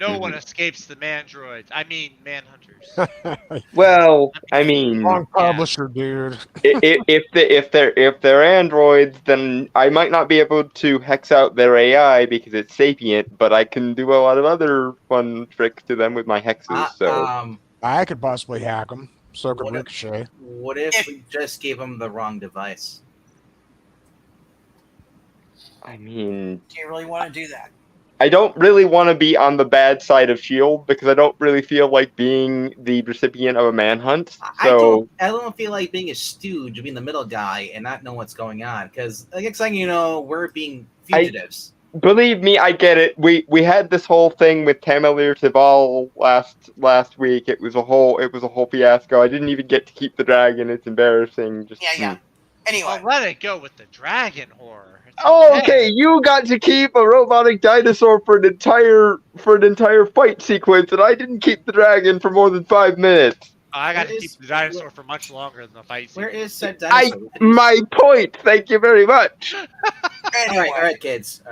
No one escapes the mandroids. I mean, manhunters. Well, I mean, Wrong publisher, dude. if they're androids, then I might not be able to hex out their AI because it's sapient, but I can do a lot of other fun tricks to them with my hexes. So I could possibly hack them. So could What if- Ricochet. What if we just gave them the wrong device? I mean, Do you really want to do that? I don't really want to be on the bad side of S.H.I.E.L.D. because I don't really feel like being the recipient of a manhunt. So I don't feel like being a stooge, being the middle guy, and not know what's going on. Because next thing you know, we're being fugitives. believe me, I get it. We had this whole thing with Tamalier Tival last week. It was a whole fiasco. I didn't even get to keep the dragon. It's embarrassing. Just Yeah. Anyway, Well, let it go with the dragon horror. It's Oh, okay. You got to keep a robotic dinosaur for an entire fight sequence, and I didn't keep the dragon for more than 5 minutes. I got to keep the dinosaur for much longer than the fight scene. Where is said dinosaur? My point. Thank you very much. anyway, all right, kids.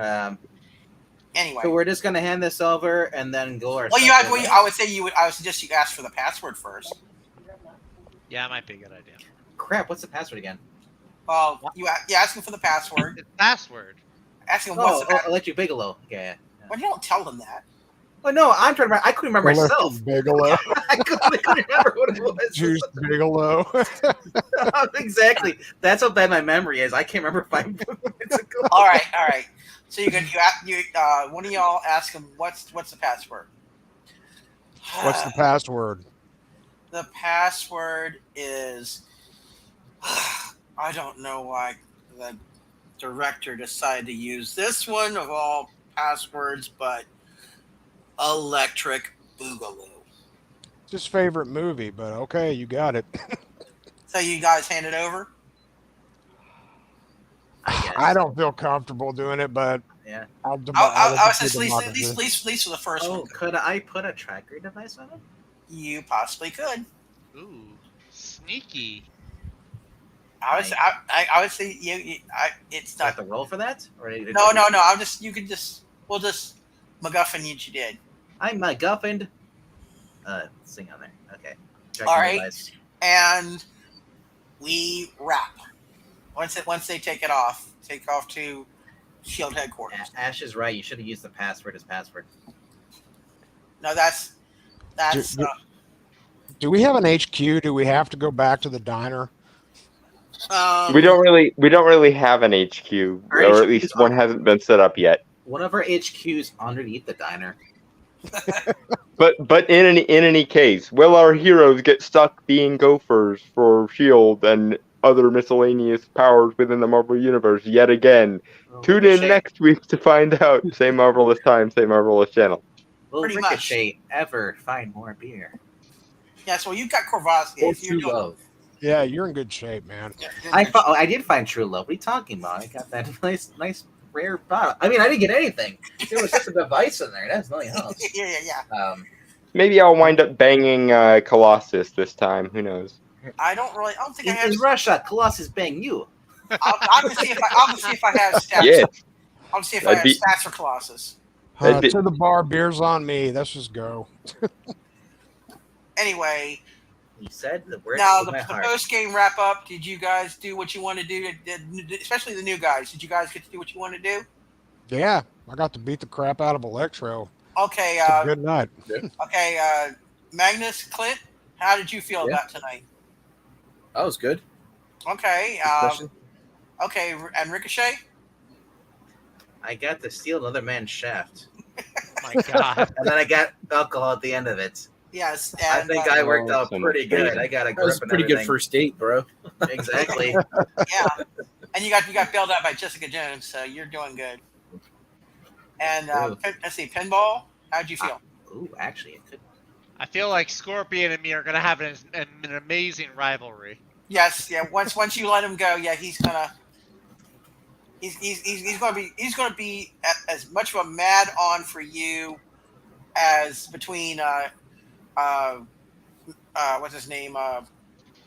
anyway. So we're just gonna hand this over and then go our. Well, I would suggest you ask for the password first. Yeah, it might be a good idea. Crap! What's the password again? Well, you ask him for the password. It's password. Ask him what's the password. Electric Bigelow. Yeah. Well, you don't tell him that. Well, no, I'm trying to remember. I couldn't remember myself. Bigelow. I couldn't remember what it was. Juice Bigelow. Exactly. That's how bad my memory is. I can't remember 5 minutes ago. All right. So one of y'all ask him what's the password. What's the password? The password is. I don't know why the director decided to use this one of all passwords, but Electric Boogaloo. It's his favorite movie, but okay, you got it. So you guys hand it over? I don't feel comfortable doing it, but yeah, I was just at least for the first one. Could I put a tracker device on it? You possibly could. Ooh, sneaky. I would say it's not. Have to roll for that? Or No. We'll just MacGuffin you did. I'm MacGuffined. Sing on there. Okay. All right. Device. And we wrap. Once they take off to S.H.I.E.L.D. headquarters. Ash is right. You should have used the password as password. No, that's. Do we have an HQ? Do we have to go back to the diner? We don't really have an HQ, or at least one hasn't been set up yet. One of our HQs underneath the diner. But in any case, will our heroes get stuck being gophers for S.H.I.E.L.D. and other miscellaneous powers within the Marvel Universe yet again? Tune in next week to find out. Same Marvelous time, same Marvelous channel. Will Ricochet ever find more beer? Yeah, so you got Korvaski. Yeah, you're in good shape, man. I did find true love. What are you talking about? I got that nice rare bottle. I mean, I didn't get anything. There was just a device in there. That's nothing else. Yeah. Maybe I'll wind up banging Colossus this time. Who knows? I don't think I have. In Russia, Colossus bang you. I'll see if I have stats. Yes. I'll see if I have stats for Colossus. To the bar, beer's on me. Let's just go. Anyway. You said the word. Now the post game wrap up. Did you guys do what you want to do? Especially the new guys. Did you guys get to do what you want to do? Yeah, I got to beat the crap out of Electro. Okay. Good night. Okay, Magnus, Clint, how did you feel about tonight? That was good. Okay. Okay, and Ricochet. I got to steal another man's shaft. Oh my God! And then I got alcohol at the end of it. Yes, and, I think I worked out pretty good. I got a grip. That was a pretty good first date, bro. Exactly. Yeah, and you got bailed out by Jessica Jones, so you're doing good. And let's see, pinball. How'd you feel? Actually, it could. I feel like Scorpion and me are gonna have an amazing rivalry. Yes, yeah. Once you let him go, yeah, he's gonna be as much of a mad on for you as between what's his name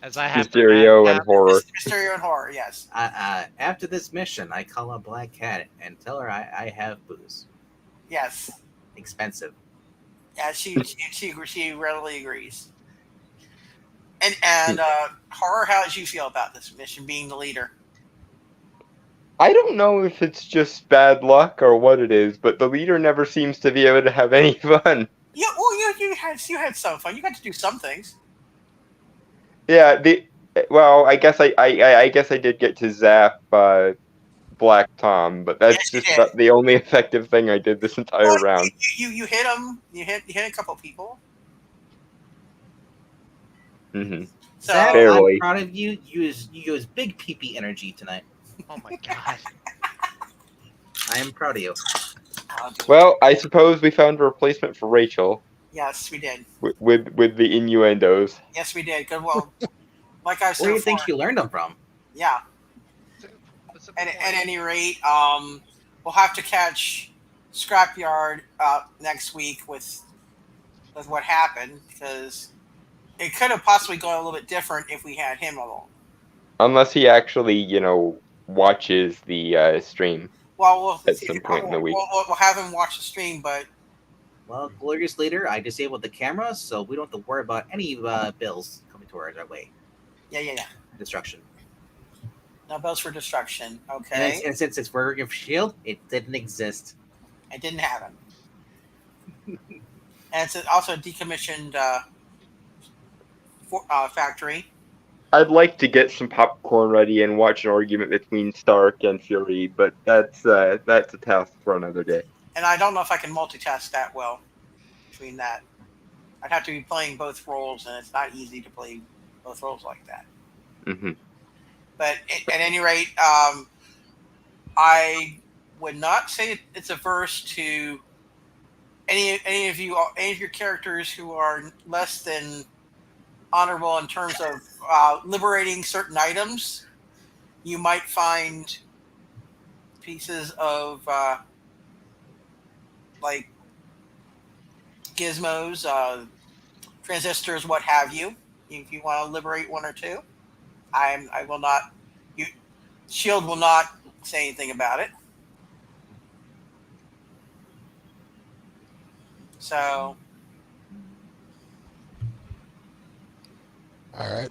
As I have for Mysterio and Madcap. horror. Mysterio and Horror. Yes, After this mission, I call up Black Cat and tell her I have booze. yes, Expensive. yeah. She readily agrees. And Horror, how did you feel about this mission being the leader? I don't know if it's just bad luck or what it is, but the leader never seems to be able to have any fun. Yeah, well, you had some fun. You got to do some things. Yeah, I guess I guess I did get to zap Black Tom, but that's Yes, you just did. about the only effective thing I did this entire Well, round. You hit him. You hit a couple of people. Hmm. So Zach, Barely. I'm proud of you. You use big PP energy tonight. Oh my god. I am proud of you. Well, I suppose we found a replacement for Rachel yes, we did. with the innuendos. Yes, we did. Good. Well, like I said Where do you before, think you learned them from? yeah. What's up At with any rate, we'll have to catch Scrapyard next week with what happened, because it could have possibly gone a little bit different if we had him along. Unless he actually, watches the stream Well, at some point in the week. we'll have him watch the stream, but Well, glorious leader, I disabled the camera, so we don't have to worry about any bills coming towards our way. yeah. Destruction. No bills for destruction. Okay, And since it's working for Shield, it didn't exist. it didn't happen. And it's also a decommissioned factory. I'd like to get some popcorn ready and watch an argument between Stark and Fury, but that's a task for another day. And I don't know if I can multitask that well between that. I'd have to be playing both roles, and it's not easy to play both roles like that. Hmm. But at any rate, I would not say it's averse to any of your characters who are less than honorable in terms of liberating certain items. You might find pieces of like gizmos, transistors, what have you. If you want to liberate one or two, I will not. Shield will not say anything about it. So, All right.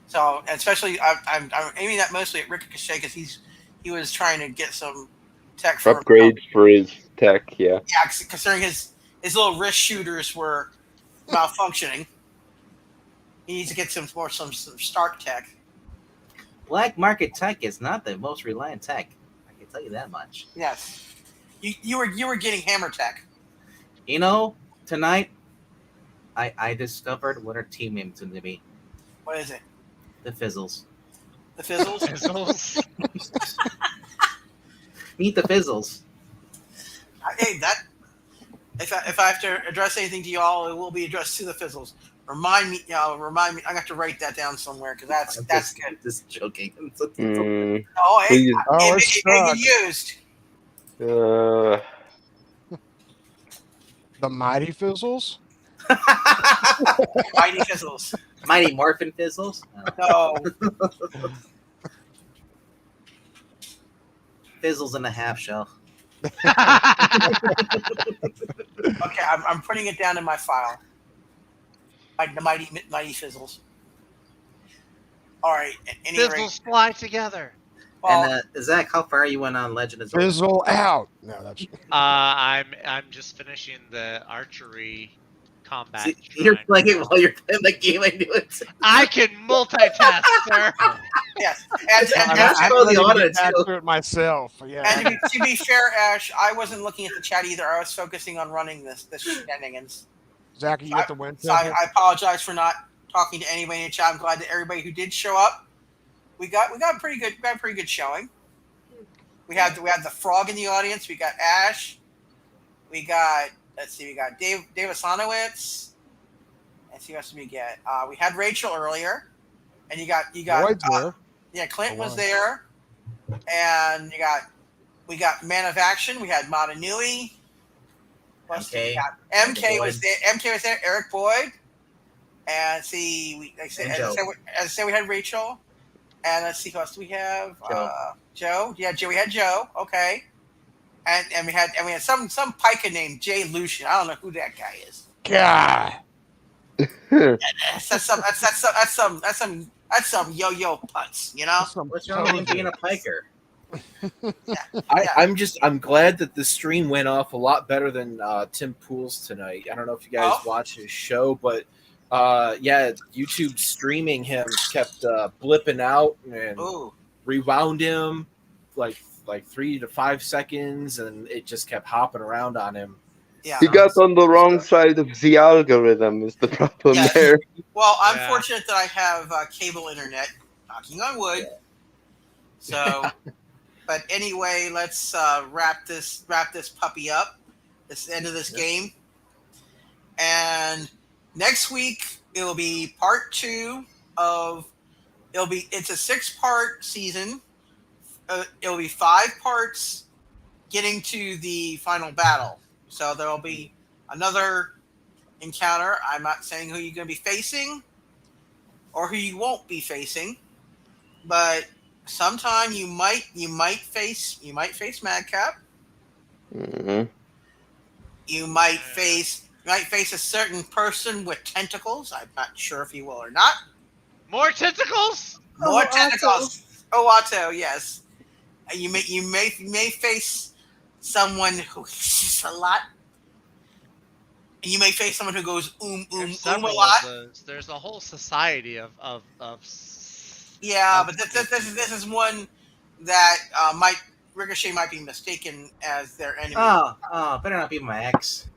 so especially I'm aiming that mostly at Ricochet because he was trying to get some tech for Upgrades for his tech, yeah. Yeah, considering his little wrist shooters were malfunctioning. He needs to get some Stark tech. Black market tech is not the most reliant tech. I can tell you that much. Yes, you were getting hammer tech. Tonight I discovered what our team name's going to be. What is it? The Fizzles. The Fizzles. Fizzles. Meet the Fizzles. Hey, that. If I have to address anything to y'all, it will be addressed to the Fizzles. Remind me. I got to write that down somewhere because that's good. Just joking. Oh, hey, Please. it get used. The Mighty Fizzles? Mighty Fizzles. Mighty Morphin Fizzles? No. Fizzles and a half shell. Okay, I'm putting it down in my file. The mighty Fizzles. All right. Fizzles fly together. Well, And Zach, how far you went on Legend of Zelda? Fizzle out. No, that's I'm just finishing the archery combat. See, you're shrine. playing it while you're playing the game. I knew it. I can multitask, sir. yes. I'm And, not sure the audio too. do it myself. Yeah. and to be fair, Ash, I wasn't looking at the chat either. I was focusing on running this shenanigans. Zach, you get the win. So I apologize for not talking to anybody in the chat. I'm glad that everybody who did show up. We got a pretty good showing. We had the frog in the audience. We got Ash. We got Dave Asanowitz. Let's see what else we get. We had Rachel earlier, and you got Lloyd's there. yeah, Clint For was one. there, and we got Man of Action. We had Montanui. MK. MK was there. MK was there. Eric Boyd, and see, And Joe. as I said, we had Rachel, and let's see who else do we have. Joe. Joe. Yeah, Joe. We had Joe. Okay, and we had some piker named Jay Lucian. I don't know who that guy is. God. That's some yo-yo putts, you know. What's wrong with being a piker? I'm glad that the stream went off a lot better than Tim Pool's tonight. I don't know if you guys watch his show, but yeah, YouTube streaming him kept blipping out and rewound him like 3 to 5 seconds, and it just kept hopping around on him. Yeah. He got on the wrong side of the algorithm is the problem there. Well, I'm fortunate that I have cable internet, knocking on wood. So, but anyway, let's wrap this puppy up. This is the end of this game. And next week it will be part 2 of. It's a 6-part season. It'll be 5 parts, getting to the final battle. So there'll be another encounter. I'm not saying who you're going to be facing or who you won't be facing, but sometime you might face Madcap. Mm-hmm. You might face a certain person with tentacles. I'm not sure if he will or not. More tentacles? More tentacles. Owato, yes. You may face someone who eats a lot. And you may face someone who goes There's a several lot. of those. There's a whole society of Yeah, but this is one that Ricochet might be mistaken as their enemy. Oh, better not be my ex.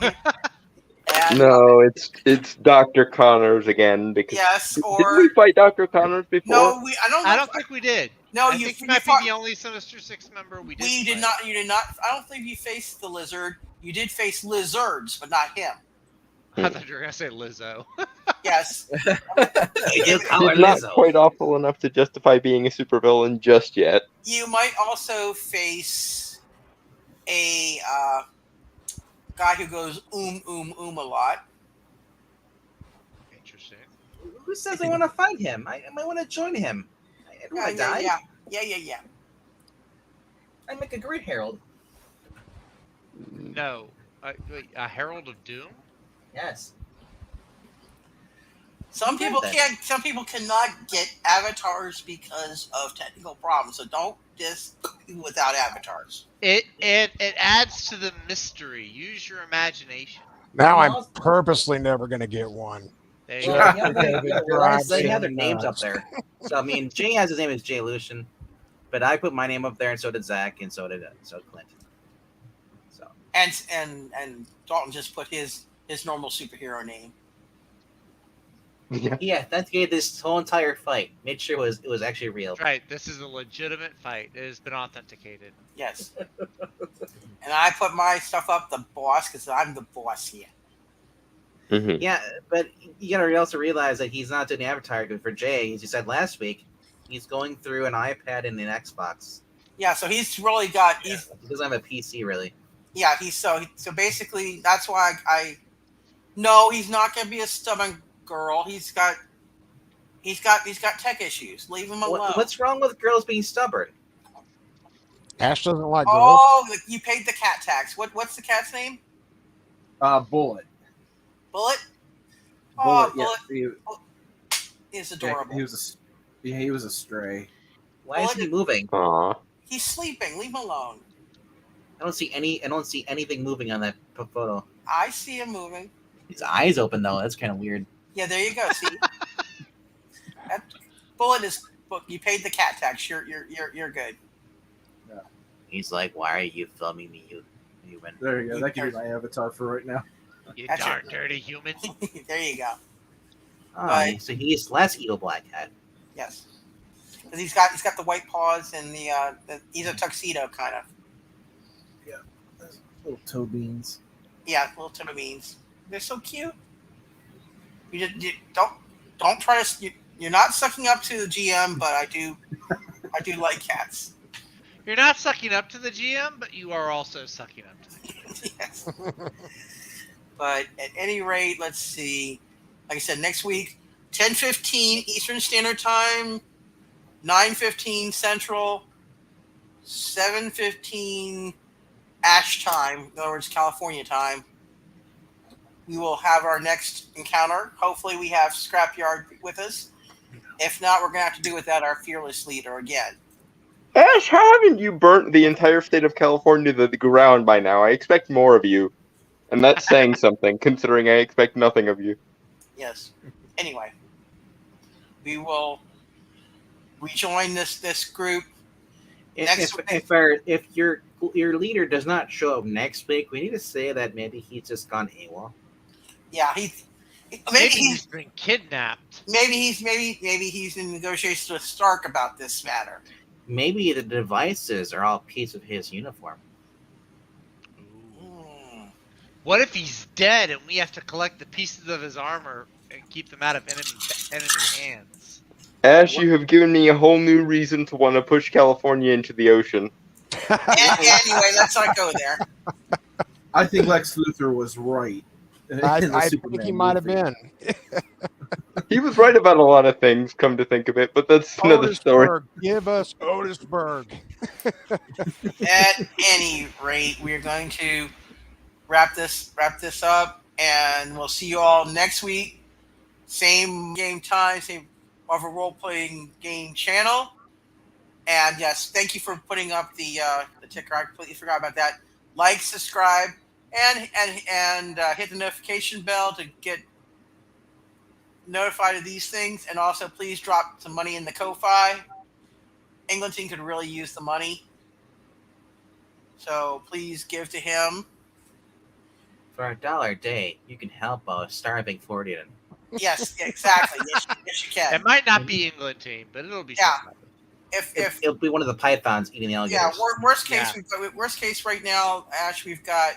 And, No, it's Dr. Connors again because didn't we fight Dr. Connors before? No, I don't think we did. No, I think you might be the only Sinister Six member we did. You did not. I don't think you faced the lizard. You did face lizards, but not him. I thought you were gonna say Lizzo. Yes. He's not quite awful enough to justify being a supervillain just yet. You might also face a guy who goes a lot. Interesting. Who says I want to fight him? I might want to join him. I don't want to die. Yeah. I make a great herald. No, a Herald of Doom. Yes. Some people can't. Some people cannot get avatars because of technical problems. So don't just do without avatars. It adds to the mystery. Use your imagination. Now I'm purposely never going to get one. They have their names up there. So I mean, Jay has his name as Jay Lucian, but I put my name up there, and so did Zach, and so did Clint. So and Dalton just put his normal superhero name. Yeah, that gave this whole entire fight. Made sure it was actually real. That's right. This is a legitimate fight. It has been authenticated. Yes. And I put my stuff up the boss because I'm the boss here. Mm-hmm. Yeah, but you gotta also realize that he's not doing the avatar for Jay. As you said last week, he's going through an iPad and an Xbox. Yeah, so he's really got. He doesn't have a PC really. Yeah, so basically that's why no, he's not gonna be a stubborn girl. He's got tech issues. Leave him alone. What's wrong with girls being stubborn? Ash doesn't like girls. Oh, you paid the cat tax. What's the cat's name? Bullet. Bullet? Bullet. Bullet. He's adorable. Yeah, he was a stray. Why is he moving? Aww. He's sleeping. Leave him alone. I don't see anything moving on that photo. I see him moving. His eyes open though. That's kind of weird. Yeah, there you go. See, Bullet is. You paid the cat tax. You're good. Yeah. He's like, why are you filming me, you human? There you go. That could be my avatar for right now. You darn dirty human. There you go. Oh, so he's less evil Black Hat. Yes, because he's got the white paws and he's a tuxedo kind of. Yeah, little toe beans. Yeah, little toe beans. They're so cute. You don't try to. You're not sucking up to the GM, but I do like cats. You're not sucking up to the GM, but you are also sucking up to the GM. Yes. But at any rate, let's see. Like I said, next week, 10:15 Eastern Standard Time, 9:15 Central, 7:15 Ash Time. In other words, California time. We will have our next encounter. Hopefully, we have Scrapyard with us. If not, we're gonna have to do without our fearless leader again. Ash, how haven't you burnt the entire state of California to the ground by now? I expect more of you. And that's saying something, considering I expect nothing of you. Yes. Anyway, we will rejoin this group. If your leader does not show up next week, we need to say that maybe he's just gone AWOL. Yeah, Maybe he's been kidnapped. maybe he's in negotiations with Stark about this matter. Maybe the devices are all a piece of his uniform. What if he's dead and we have to collect the pieces of his armor and keep them out of enemy hands? Ash, you have given me a whole new reason to want to push California into the ocean. Anyway, let's not go there. I think Lex Luthor was right. I think he might have been. He was right about a lot of things, come to think of it, but that's another story. Otisburg. Give us Otisburg. At any rate, we're going to wrap this up, and we'll see you all next week. Same game time, same Marvel Role-Playing Game channel. And yes, thank you for putting up the ticker. I completely forgot about that. Like, subscribe, and hit the notification bell to get notified of these things. And also, please drop some money in the Ko-Fi. Englandton could really use the money, so please give to him. For $1 a day, you can help a starving Floridian. Yes, exactly. Yes, you can. It might not be England team, but it'll be Yeah. something. If It'll be one of the pythons eating the alligators. yeah, worst case right now, Ash, we've got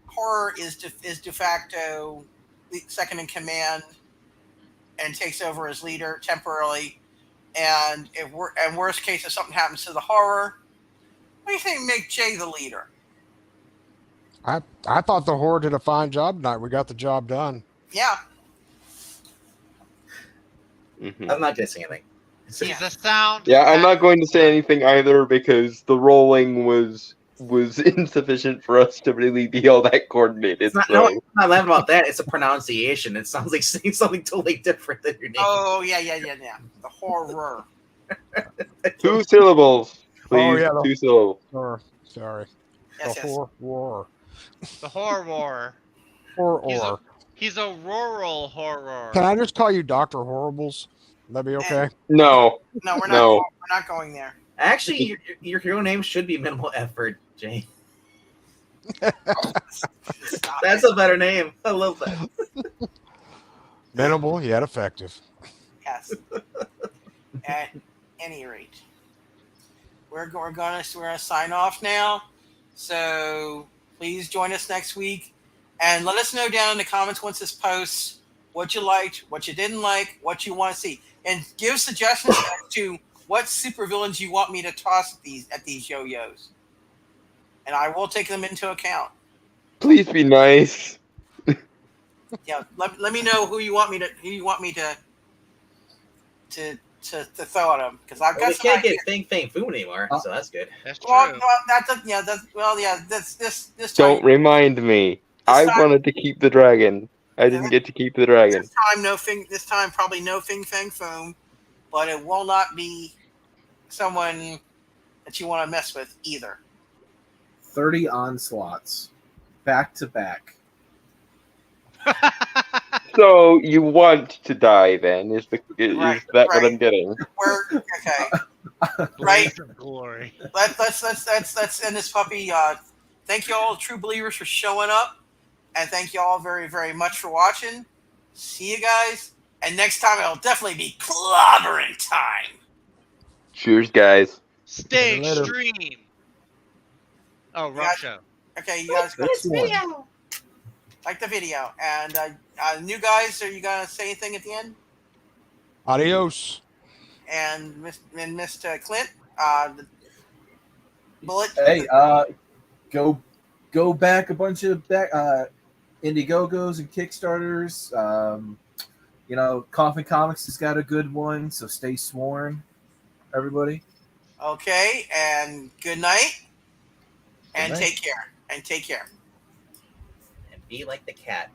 horror is de facto second in command and takes over as leader temporarily. And worst case, if something happens to the horror, what do you think? Make Jay the leader. I thought the Horde did a fine job tonight. We got the job done. Yeah. Mhm. I'm not dissing anything. He's a sound. Yeah, I'm not going to say anything either because the rolling was insufficient for us to really be all that coordinated. It's not, so. no, I'm not laughing about that. It's a pronunciation. It sounds like saying something totally different than your name. Oh yeah. The horror. 2 syllables, please. Oh, yeah, 2 syllables. Sorry. Yes, The yes. War. The horror. Or. He's a rural horror. Can I just call you Dr. Horribles? That'd be okay? No. No, we're not. No. We're not going there. Actually, your hero name should be Minimal Effort, Jay. Stop That's it. a better name. I love that. Minimal yet effective. Yes. At any rate, we're gonna sign off now. So please join us next week, and let us know down in the comments once this posts what you liked, what you didn't like, what you want to see, and give suggestions as to what supervillains you want me to toss at these yo-yos, and I will take them into account. Please be nice. Yeah, let me know who you want me to throw at them, because I've got We some can't ideas. get Fing Foom anymore, so that's good. That's true. That's this time. Don't remind me. I time- wanted to keep the dragon. I didn't get to keep the dragon. This time probably no Fing Fang Foom, but it will not be someone that you want to mess with either. 30 onslaughts. Back to back. So you want to die then? Is that what right. I'm getting? We're okay, right? Blaze of glory. Let's end this puppy. Thank you all, true believers, for showing up, and thank you all very, very much for watching. See you guys, and next time it'll definitely be clobbering time. Cheers, guys. Stay Later. extreme. Oh, wrong show. Okay, you guys go. This one. Like the video. And new guys, are you gonna say anything at the end? Adios. And Mr. Clint, the bullet. Hey, go back a bunch of Indiegogos and Kickstarters. Coffin Comics has got a good one, so stay sworn, everybody. Okay, and good night. And night. take care. And take care. And be like the cat.